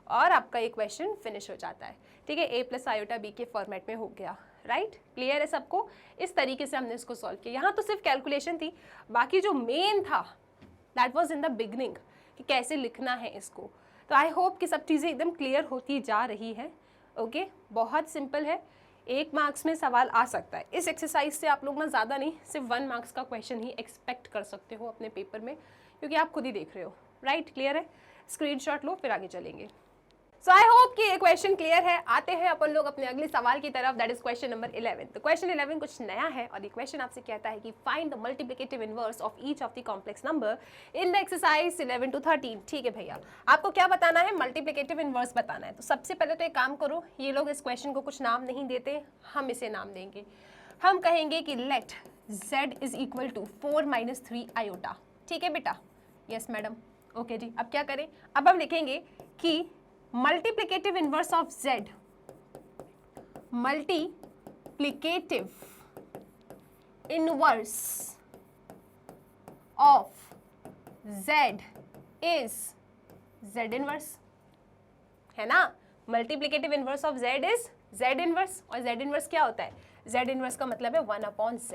और आपका ये क्वेश्चन फिनिश हो जाता है, ठीक है। a प्लस आयोटा b के फॉर्मेट में हो गया, राइट। क्लियर है सबको? इस तरीके से हमने इसको सॉल्व किया। यहाँ तो सिर्फ कैलकुलेशन थी, बाकी जो मेन था that was in the beginning कि कैसे लिखना है इसको। तो आई होप कि सब चीज़ें एकदम क्लियर होती जा रही है। ओके, बहुत सिंपल है, 1 मार्क्स में सवाल आ सकता है। इस एक्सरसाइज से आप लोग ना ज़्यादा नहीं, सिर्फ 1 मार्क्स का क्वेश्चन ही एक्सपेक्ट कर सकते हो अपने पेपर में, क्योंकि आप खुद ही देख रहे हो, राइट। क्लियर है? स्क्रीनशॉट लो, फिर आगे चलेंगे। सो आई होप कि ये क्वेश्चन क्लियर है। आते हैं अपन लोग अपने अगले सवाल की तरफ, दैट इज क्वेश्चन नंबर 11। तो क्वेश्चन 11 कुछ नया है, और ये क्वेश्चन आपसे कहता है कि find the multiplicative inverse of each of the complex number in the exercise 11 to 13। ठीक है भैया, आपको क्या बताना है? मल्टीप्लिकेटिव इनवर्स बताना है। तो सबसे पहले तो एक काम करो, ये लोग इस क्वेश्चन को कुछ नाम नहीं देते, हम इसे नाम देंगे। हम कहेंगे कि let z is equal to 4 - 3 iota. ठीक है बेटा? Yes madam. ओके जी, अब क्या करें? अब हम लिखेंगे कि multiplicative inverse of z, multiplicative inverse of z is z inverse, है ना? multiplicative inverse of z is z inverse, और z inverse क्या होता है? z inverse का मतलब है 1/z।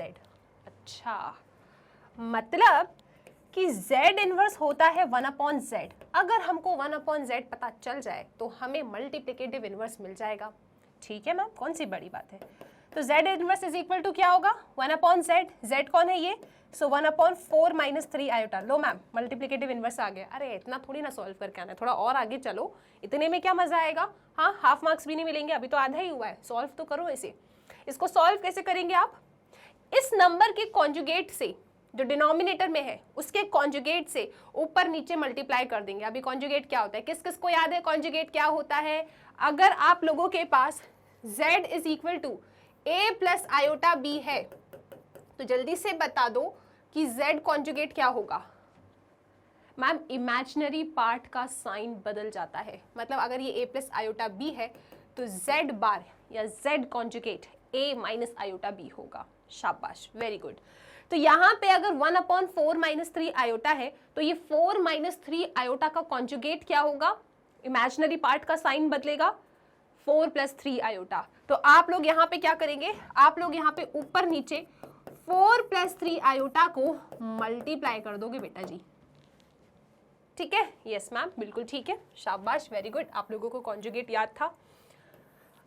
अच्छा, मतलब कि z इनवर्स होता है 1/z। अगर हमको 1/z पता चल जाए तो हमें मल्टीप्लिकेटिव इनवर्स मिल जाएगा। ठीक है मैम, कौन सी बड़ी बात है। तो z inverse is equal to क्या होगा? 1/z। z कौन है ये? So 1/4 - 3 iota. लो मैम, मल्टीप्लिकेटिव इनवर्स आ गया। अरे इतना थोड़ी ना सॉल्व करके आना है, थोड़ा और आगे चलो। इतने में क्या मजा आएगा? हाँ, हाफ मार्क्स भी नहीं मिलेंगे, अभी तो आधा ही हुआ है। सॉल्व तो करो इसे। इसको सॉल्व कैसे करेंगे आप? इस नंबर के कॉन्जुगेट से, जो डिनोमिनेटर में है उसके कॉन्जुगेट से ऊपर नीचे मल्टीप्लाई कर देंगे। अभी कॉन्जुगेट क्या होता है? किस किस को याद है कॉन्जुगेट क्या होता है? अगर आप लोगों के पास z is equal to a plus iota b है, तो जल्दी से बता दो कि z कॉन्जुगेट क्या होगा। मैम, इमेजिनरी पार्ट का साइन बदल जाता है। मतलब अगर ये a प्लस आयोटा b है तो z बार या z conjugate a minus iota b होगा। शाबाश, वेरी गुड। तो यहाँ पे अगर 1/4 - 3 आयोटा है तो ये 4 - 3 आयोटा का कॉन्जुगेट क्या होगा? इमेजिनरी पार्ट का साइन बदलेगा, 4 + 3 आयोटा। तो आप लोग यहाँ पे क्या करेंगे? आप लोग यहाँ पे ऊपर नीचे 4 + 3 आयोटा को मल्टीप्लाई कर दोगे बेटा जी। ठीक है? यस मैम, बिल्कुल ठीक है। शाबाश, वेरी गुड। आप लोगों को कॉन्जुगेट याद था।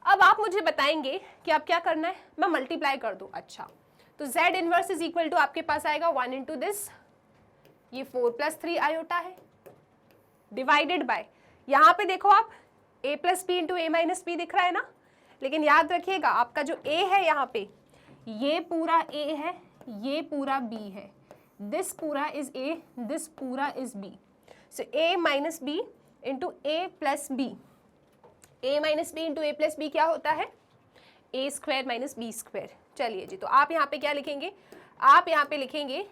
अब आप मुझे बताएंगे कि आप क्या करना है। मैं मल्टीप्लाई कर दूं। अच्छा, तो z inverse is equal to आपके पास आएगा 1 इंटू दिस, ये 4 + 3 आयोटा है, डिवाइडेड बाय, यहाँ पे देखो आप a + b into a - b दिख रहा है ना। लेकिन याद रखिएगा आपका जो a है यहाँ पे, ये पूरा a है, ये पूरा b है। दिस पूरा इज a, दिस पूरा is b। So a - b into a + b, a - b into a + b क्या होता है? a² - b²। चलिए जी, तो आप यहाँ पे क्या लिखेंगे? आप यहाँ पे लिखेंगे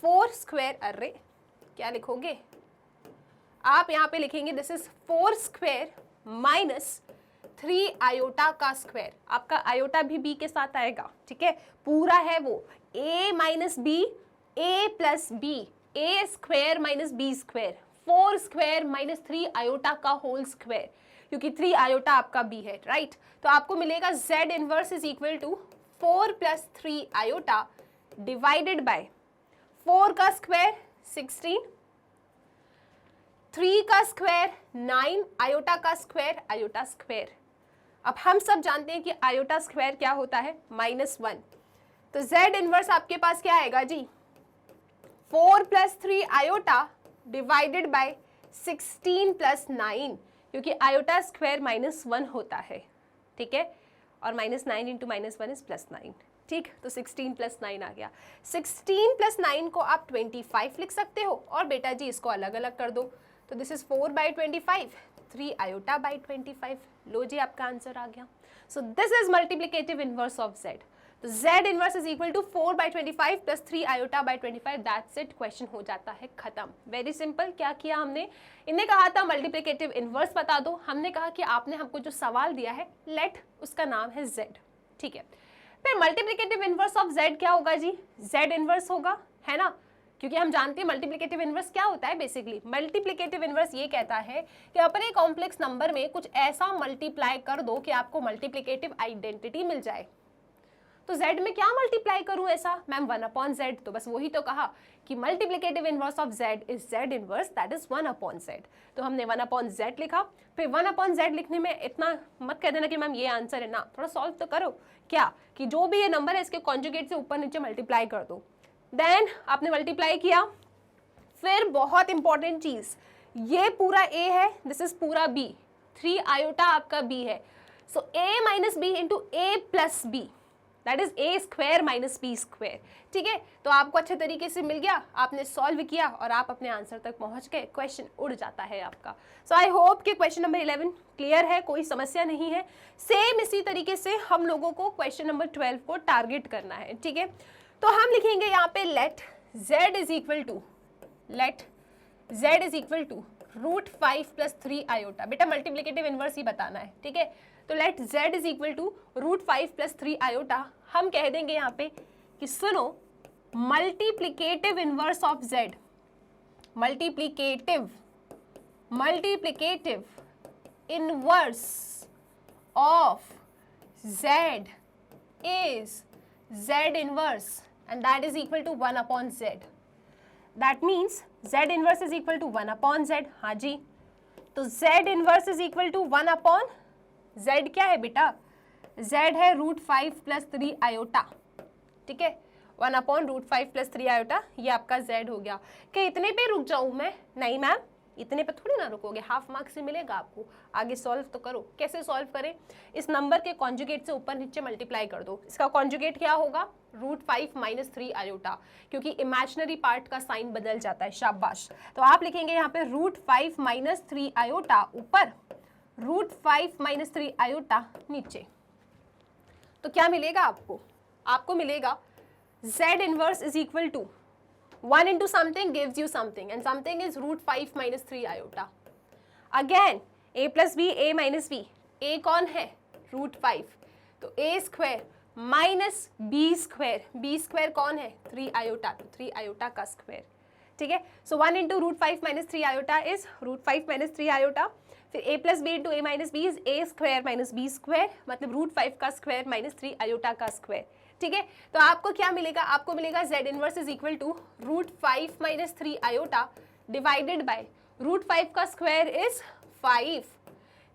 4²। अरे क्या लिखोगे? आप यहाँ पे लिखेंगे दिस इज 4² - 3 आयोटा का स्क्वायर। आपका आयोटा भी b के साथ आएगा, ठीक है? पूरा है वो a - b, a + b, a² - b², 4² - 3 iota का होल स्क्वायर, क्योंकि 3 आयोटा आपका b है, राइट? तो आपको मिलेगा z inverse is equal to 4 + 3 iota divided by 4 का स्क्वायर 16, 3 का स्क्वायर 9, आयोटा का स्क्वायर आयोटा स्क्वायर। अब हम सब जानते हैं कि आयोटा स्क्वायर क्या होता है? -1। तो z इनवर्स आपके पास क्या आएगा जी? 4 + 3 आयोटा डिवाइडेड बाय 16 प्लस 9, क्योंकि आयोटा स्क्वायर -1 होता है, ठीक है, और -9 इंटू -1 इज +9, ठीक। तो 16 प्लस 9 आ गया। 16 प्लस 9 को आप 25 लिख सकते हो, और बेटा जी इसको अलग अलग कर दो, तो दिस इज 4/25, 3 आयोटा बाई 25। लो जी आपका आंसर आ गया। So this is multiplicative inverse of z। तो z inverse is equal to 4/25 plus 3 iota by 25। That's it, question हो जाता है खत्म। Very simple. क्या किया हमने, इन्हें कहा था मल्टीप्लिकेटिव इनवर्स बता दो, हमने कहा कि आपने हमको जो सवाल दिया है लेट उसका नाम है z, ठीक है। फिर मल्टीप्लिकेटिव इनवर्स ऑफ z क्या होगा जी, z इनवर्स होगा, है ना, क्योंकि हम जानते हैं मल्टीप्लिकेटिव इनवर्स क्या होता है। बेसिकली मल्टीप्लिकेटिव इनवर्स ये कहता है कि अपने कॉम्प्लेक्स नंबर में कुछ ऐसा मल्टीप्लाई कर दो कि आपको मल्टीप्लिकेटिव आइडेंटिटी मिल जाए। तो z में क्या मल्टीप्लाई करूं ऐसा, मैम 1/z। तो बस वही तो कहा कि multiplicative inverse of z is z inverse, that is 1/z। तो हमने 1/z लिखा। फिर 1/z लिखने में इतना मत कह देना कि मैम ये आंसर है ना, थोड़ा सॉल्व तो करो। क्या कि जो भी ये नंबर है इसके कॉन्जुगेट से ऊपर नीचे मल्टीप्लाई कर दो। देन आपने मल्टीप्लाई किया। फिर बहुत इंपॉर्टेंट चीज, ये पूरा a है, दिस इज पूरा b, 3 आयोटा आपका b है। So a minus b into a plus b, that is a square minus b square, ठीक है। तो आपको अच्छे तरीके से मिल गया, आपने सॉल्व किया और आप अपने आंसर तक पहुंच गए, क्वेश्चन उड़ जाता है आपका। सो आई होप कि क्वेश्चन नंबर 11 क्लियर है, कोई समस्या नहीं है। सेम इसी तरीके से हम लोगों को क्वेश्चन नंबर 12 को टारगेट करना है, ठीक है। तो हम लिखेंगे यहाँ पे let z is equal to √5 plus 3 iota. बेटा मल्टीप्लिकेटिव इनवर्स ही बताना है, ठीक है। तो let z is equal to √5 plus 3 iota. हम कह देंगे यहाँ पे कि सुनो multiplicative inverse of z, multiplicative inverse of z is z inverse and that is equal to 1/z. That means z inverse is equal to 1/z। हाँ जी, तो z inverse is equal to 1/z क्या है बेटा, z है √5 plus 3 iota, ठीक है। 1/√5 plus 3 iota, ये आपका z हो गया। क्या इतने पे रुक जाऊं मैं, नहीं मैम इतने पे थोड़ी ना रुकोगे, हाफ मार्क्स से मिलेगा आपको। आगे सॉल्व तो करो। कैसे सॉल्व करें, इस नंबर के कॉन्जुगेट से ऊपर नीचे मल्टीप्लाई कर दो। इसका कॉन्जुगेट क्या होगा, √5 माइनस 3 आयोटा, क्योंकि इमेजिनरी पार्ट का साइन बदल जाता है, शाबाश। तो आप लिखेंगे यहाँ पे √5 माइनस 3 आयोटा ऊपर, √5 माइनस 3 आयोटा नीचे। तो क्या मिलेगा आपको, आपको मिलेगा z inverse is equal to 1 into something gives you something and something is √5 minus 3 iota. Again a plus b, a minus b, a कौन है √5, तो a square minus b square कौन है 3 आयोटा, तो 3 आयोटा का स्क्वायर, ठीक है। सो 1 into √5 minus 3 iota is √5 minus 3 iota। फिर a plus b into a minus b is a square minus b square, मतलब √5 का स्क्वायर माइनस 3 आयोटा का स्क्वायर, ठीक है। तो आपको क्या मिलेगा, आपको मिलेगा z inverse is equal to √5 minus 3 iota divided by √5 का स्क्वायर इज 5,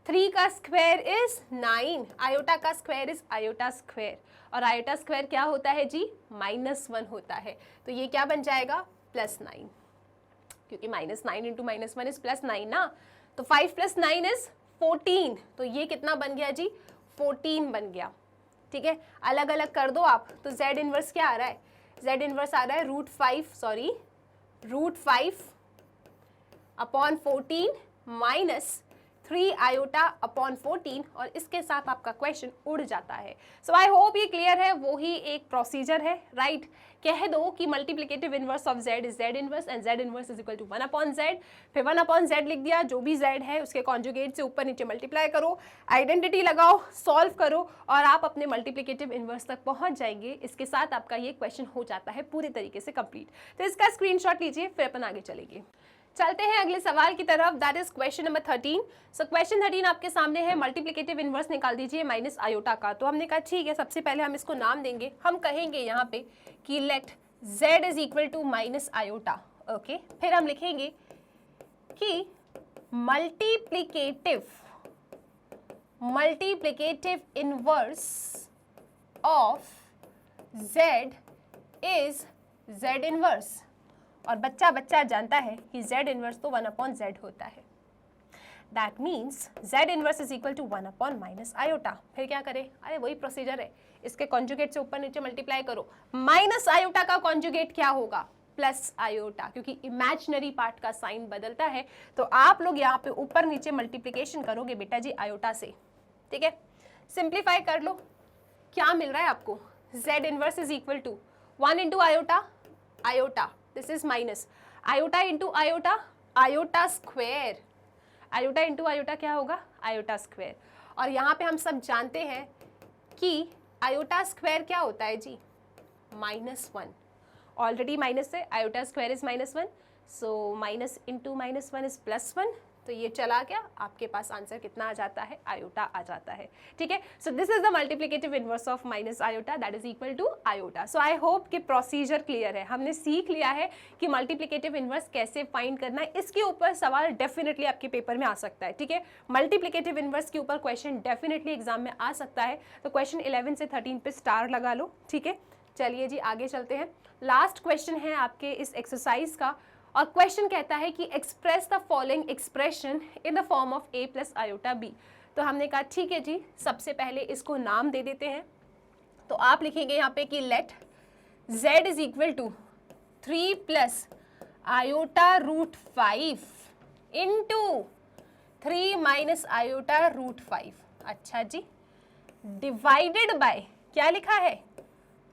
3 का स्क्वायर इज 9, आयोटा का स्क्वायर इज आयोटा स्क्वायर, और आयोटा स्क्वायर क्या होता है जी, -1 होता है। तो ये क्या बन जाएगा, +9, क्योंकि -9 इंटू -1 इज +9 ना। तो 5 + 9 इज 14, तो ये कितना बन गया जी, 14 बन गया, ठीक है। अलग अलग कर दो आप, तो z इनवर्स क्या आ रहा है, z इनवर्स आ रहा है √5/14 माइनस 3 आयोटा अपॉन 14, और इसके साथ आपका क्वेश्चन उड़ जाता है। सो आई होप ये क्लियर है, वो ही एक प्रोसीजर है, राइट। कह दो कि multiplicative inverse of z is z inverse and z inverse is equal to 1/z। फिर 1/z लिख दिया, जो भी z है उसके कॉन्जुगेट से ऊपर नीचे मल्टीप्लाई करो, आइडेंटिटी लगाओ, सॉल्व करो, और आप अपने मल्टीप्लिकेटिव इनवर्स तक पहुंच जाएंगे। इसके साथ आपका ये क्वेश्चन हो जाता है पूरी तरीके से कंप्लीट। तो इसका स्क्रीनशॉट लीजिए, फिर अपन आगे चलेंगे। चलते हैं अगले सवाल की तरफ, that is question number 13। So question 13 आपके सामने है, मल्टीप्लिकेटिव इनवर्स निकाल दीजिए माइनस आयोटा का। तो हमने कहा ठीक है, सबसे पहले हम इसको नाम देंगे, हम कहेंगे यहाँ पे कि let z is equal to minus iota, okay. फिर हम लिखेंगे कि multiplicative inverse of z is z inverse, और बच्चा बच्चा जानता है कि z इनवर्स तो 1/z होता है। That means z inverse is equal to 1/- iota. फिर क्या करें, अरे वही प्रोसीजर है, इसके कॉन्जुगेट से ऊपर नीचे मल्टीप्लाई करो। माइनस आयोटा का कॉन्जुगेट क्या होगा, प्लस आयोटा, क्योंकि इमेजिनरी पार्ट का साइन बदलता है। तो आप लोग यहाँ पे ऊपर नीचे मल्टीप्लिकेशन करोगे बेटा जी आयोटा से, ठीक है। सिंप्लीफाई कर लो, क्या मिल रहा है आपको, z inverse is equal to 1 into iota, iota this is minus iota into iota, iota square, iota into iota क्या होगा, आयोटा स्क्वायर। और यहाँ पे हम सब जानते हैं कि आयोटा स्क्वायर क्या होता है जी, -1। ऑलरेडी माइनस है, iota square is -1, so minus into -1 is +1। तो ये चला गया, आपके पास आंसर कितना आ जाता है, आयोटा आ जाता है, ठीक है। So this is the multiplicative inverse of minus iota, that is equal to iota. So I hope कि प्रोसीजर क्लियर है, हमने सीख लिया है कि मल्टीप्लिकेटिव इनवर्स कैसे फाइंड करना है। इसके ऊपर सवाल डेफिनेटली आपके पेपर में आ सकता है, ठीक है। मल्टीप्लिकेटिव इनवर्स के ऊपर क्वेश्चन डेफिनेटली एग्जाम में आ सकता है, तो क्वेश्चन 11 से 13 पे स्टार लगा लो, ठीक है। चलिए जी आगे चलते हैं, लास्ट क्वेश्चन है आपके इस एक्सरसाइज का, और क्वेश्चन कहता है कि express the following expression in the form of a plus iota b। तो हमने कहा ठीक है जी, सबसे पहले इसको नाम दे देते हैं। तो आप लिखेंगे यहाँ पे कि let z is equal to 3 plus iota root 5 into 3 minus iota root 5। अच्छा जी, डिवाइडेड बाय क्या लिखा है,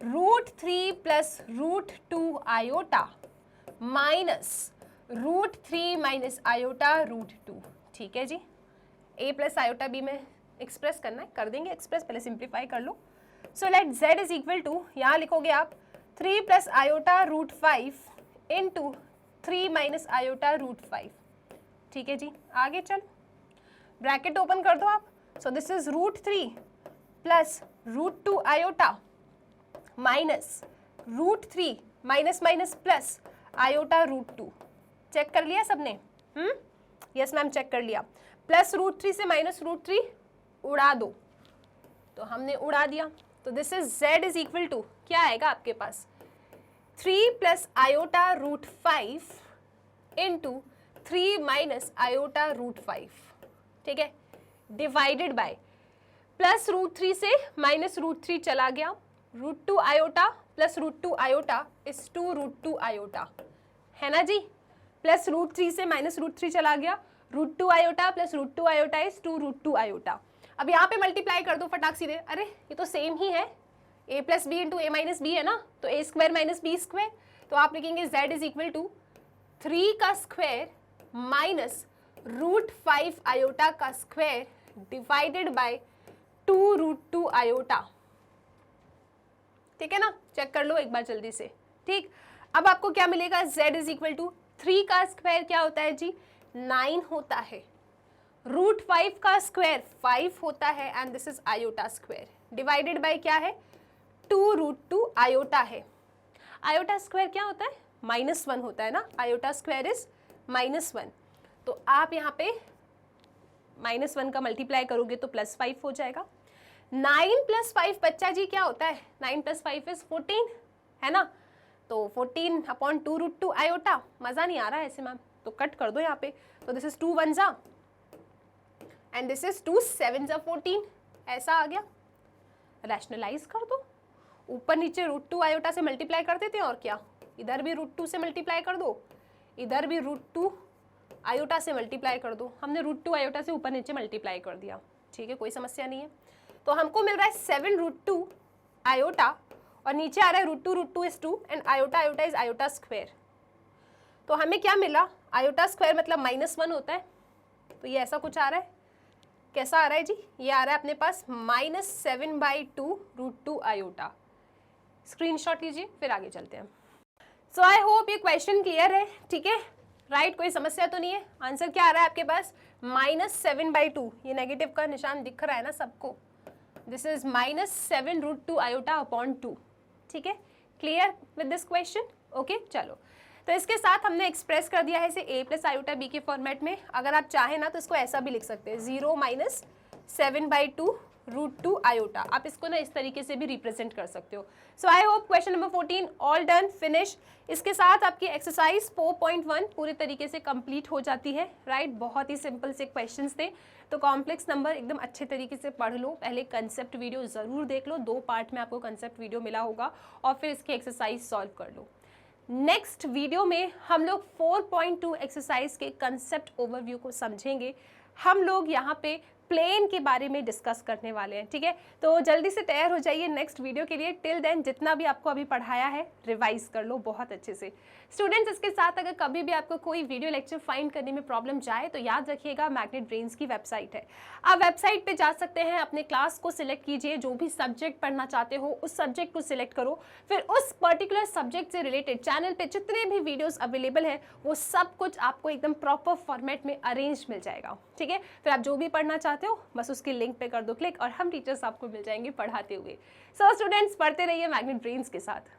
√3 plus √2 iota minus √3 minus iota √2, ठीक है जी। a प्लस आयोटा b में एक्सप्रेस करना है, कर देंगे एक्सप्रेस, पहले सिंप्लीफाई कर लो। So let z is equal to, यहाँ लिखोगे आप 3 plus iota root 5 into 3 minus iota root 5, ठीक है जी। आगे चल, ब्रैकेट ओपन कर दो आप। So this is √3 plus √2 iota minus √3 minus minus plus iota √2। Check कर लिया सबने, यस मैम चेक कर लिया। प्लस √3 से माइनस √3 उड़ा दो, तो हमने उड़ा दिया। तो this is z is equal to क्या आएगा आपके पास, 3 plus iota root 5 into 3 minus iota root 5, ठीक है, डिवाइडेड बाय प्लस √3 से माइनस √3 चला गया, √2 iota plus √2 iota is 2 √2 iota, है ना जी। प्लस √3 से माइनस √3 चला गया, √2 iota plus √2 iota is 2 √2 iota. अब यहाँ पे मल्टीप्लाई कर दो फटाक सीधे, अरे ये तो सेम ही है, a plus b into a minus b है ना, तो a square minus b square. तो आप लिखेंगे z इज इक्वल टू 3 का स्क्वायर माइनस √5 आयोटा का स्क्वायर डिवाइडेड बाय 2 √2 आयोटा, ठीक है ना। चेक कर लो एक बार जल्दी से, ठीक। अब आपको क्या मिलेगा, z इज इक्वल टू 3 का स्क्वायर क्या होता है जी, 9 होता है, √5 का स्क्वायर 5 होता है, and this is iota square divided by क्या है, 2 √2 आयोटा है। आयोटा स्क्वायर क्या होता है, -1 होता है ना, आयोटा स्क्वायर इज -1। तो आप यहाँ पे -1 का मल्टीप्लाई करोगे तो +5 हो जाएगा। 9 + 5 बच्चा जी क्या होता है, 9 + 5 इज 14, है ना। तो 14/2 √2 आयोटा, मज़ा नहीं आ रहा है ऐसे मैम, तो कट कर दो यहाँ पे। तो दिस इज 2 1 जा एंड दिस इज 2 7 जा 14, ऐसा आ गया। रैशनलाइज कर दो, ऊपर नीचे √2 आयोटा से मल्टीप्लाई कर देते हैं, और क्या, इधर भी √2 से मल्टीप्लाई कर दो, इधर भी √2 आयोटा से मल्टीप्लाई कर दो। हमने √2 आयोटा से ऊपर नीचे मल्टीप्लाई कर दिया, ठीक है, कोई समस्या नहीं है। तो हमको मिल रहा है 7 √2 आयोटा, और नीचे आ रहा है √2 is 2 and iota iota is iota square. तो हमें क्या मिला, आयोटा स्क्वायर मतलब -1 होता है, तो ये ऐसा कुछ आ रहा है। कैसा आ रहा है जी, ये आ रहा है अपने पास -7/2 √2 आयोटा। स्क्रीनशॉट लीजिए, फिर आगे चलते हैं। सो आई होप ये क्वेश्चन क्लियर है, ठीक है, राइट, कोई समस्या तो नहीं है। आंसर क्या आ रहा है आपके पास, -7/2, ये नेगेटिव का निशान दिख रहा है ना सबको, दिस इज -7 √2 आयोटा अपॉन 2, ठीक है। Clear with this question, okay. चलो, तो इसके साथ हमने एक्सप्रेस कर दिया है इसे a प्लस आयोटा b के फॉर्मेट में। अगर आप चाहें ना तो इसको ऐसा भी लिख सकते हैं, 0 - 7/2 √2 आयोटा। आप इसको ना इस तरीके से भी रिप्रेजेंट कर सकते हो। So I hope question number 14 all done, finish. इसके साथ आपकी एक्सरसाइज 4.1 पूरे तरीके से कंप्लीट हो जाती है, राइट। बहुत ही सिंपल से क्वेश्चंस थे, तो कॉम्प्लेक्स नंबर एकदम अच्छे तरीके से पढ़ लो। पहले कंसेप्ट वीडियो ज़रूर देख लो, 2 पार्ट में आपको कंसेप्ट वीडियो मिला होगा, और फिर इसकी एक्सरसाइज सॉल्व कर लो। नेक्स्ट वीडियो में हम लोग 4.2 एक्सरसाइज के कंसेप्ट ओवरव्यू को समझेंगे। हम लोग यहाँ पे प्लेन के बारे में डिस्कस करने वाले हैं, ठीक है। तो जल्दी से तैयार हो जाइए नेक्स्ट वीडियो के लिए। टिल देन जितना भी आपको अभी पढ़ाया है रिवाइज कर लो बहुत अच्छे से। स्टूडेंट्स, इसके साथ अगर कभी भी आपको कोई वीडियो लेक्चर फाइंड करने में प्रॉब्लम जाए तो याद रखिएगा मैग्नेट ब्रेन्स की वेबसाइट है। आप वेबसाइट पे जा सकते हैं, अपने क्लास को सिलेक्ट कीजिए, जो भी सब्जेक्ट पढ़ना चाहते हो उस सब्जेक्ट को सिलेक्ट करो, फिर उस पर्टिकुलर सब्जेक्ट से रिलेटेड चैनल पे जितने भी वीडियोस अवेलेबल है वो सब कुछ आपको एकदम प्रॉपर फॉर्मेट में अरेंज मिल जाएगा, ठीक है। फिर आप जो भी पढ़ना चाहते हो बस उसकी लिंक पे कर दो क्लिक, और हम टीचर्स आपको मिल जाएंगे पढ़ाते हुए। सो स्टूडेंट्स, पढ़ते रहिए मैग्नेट ब्रेन्स के साथ।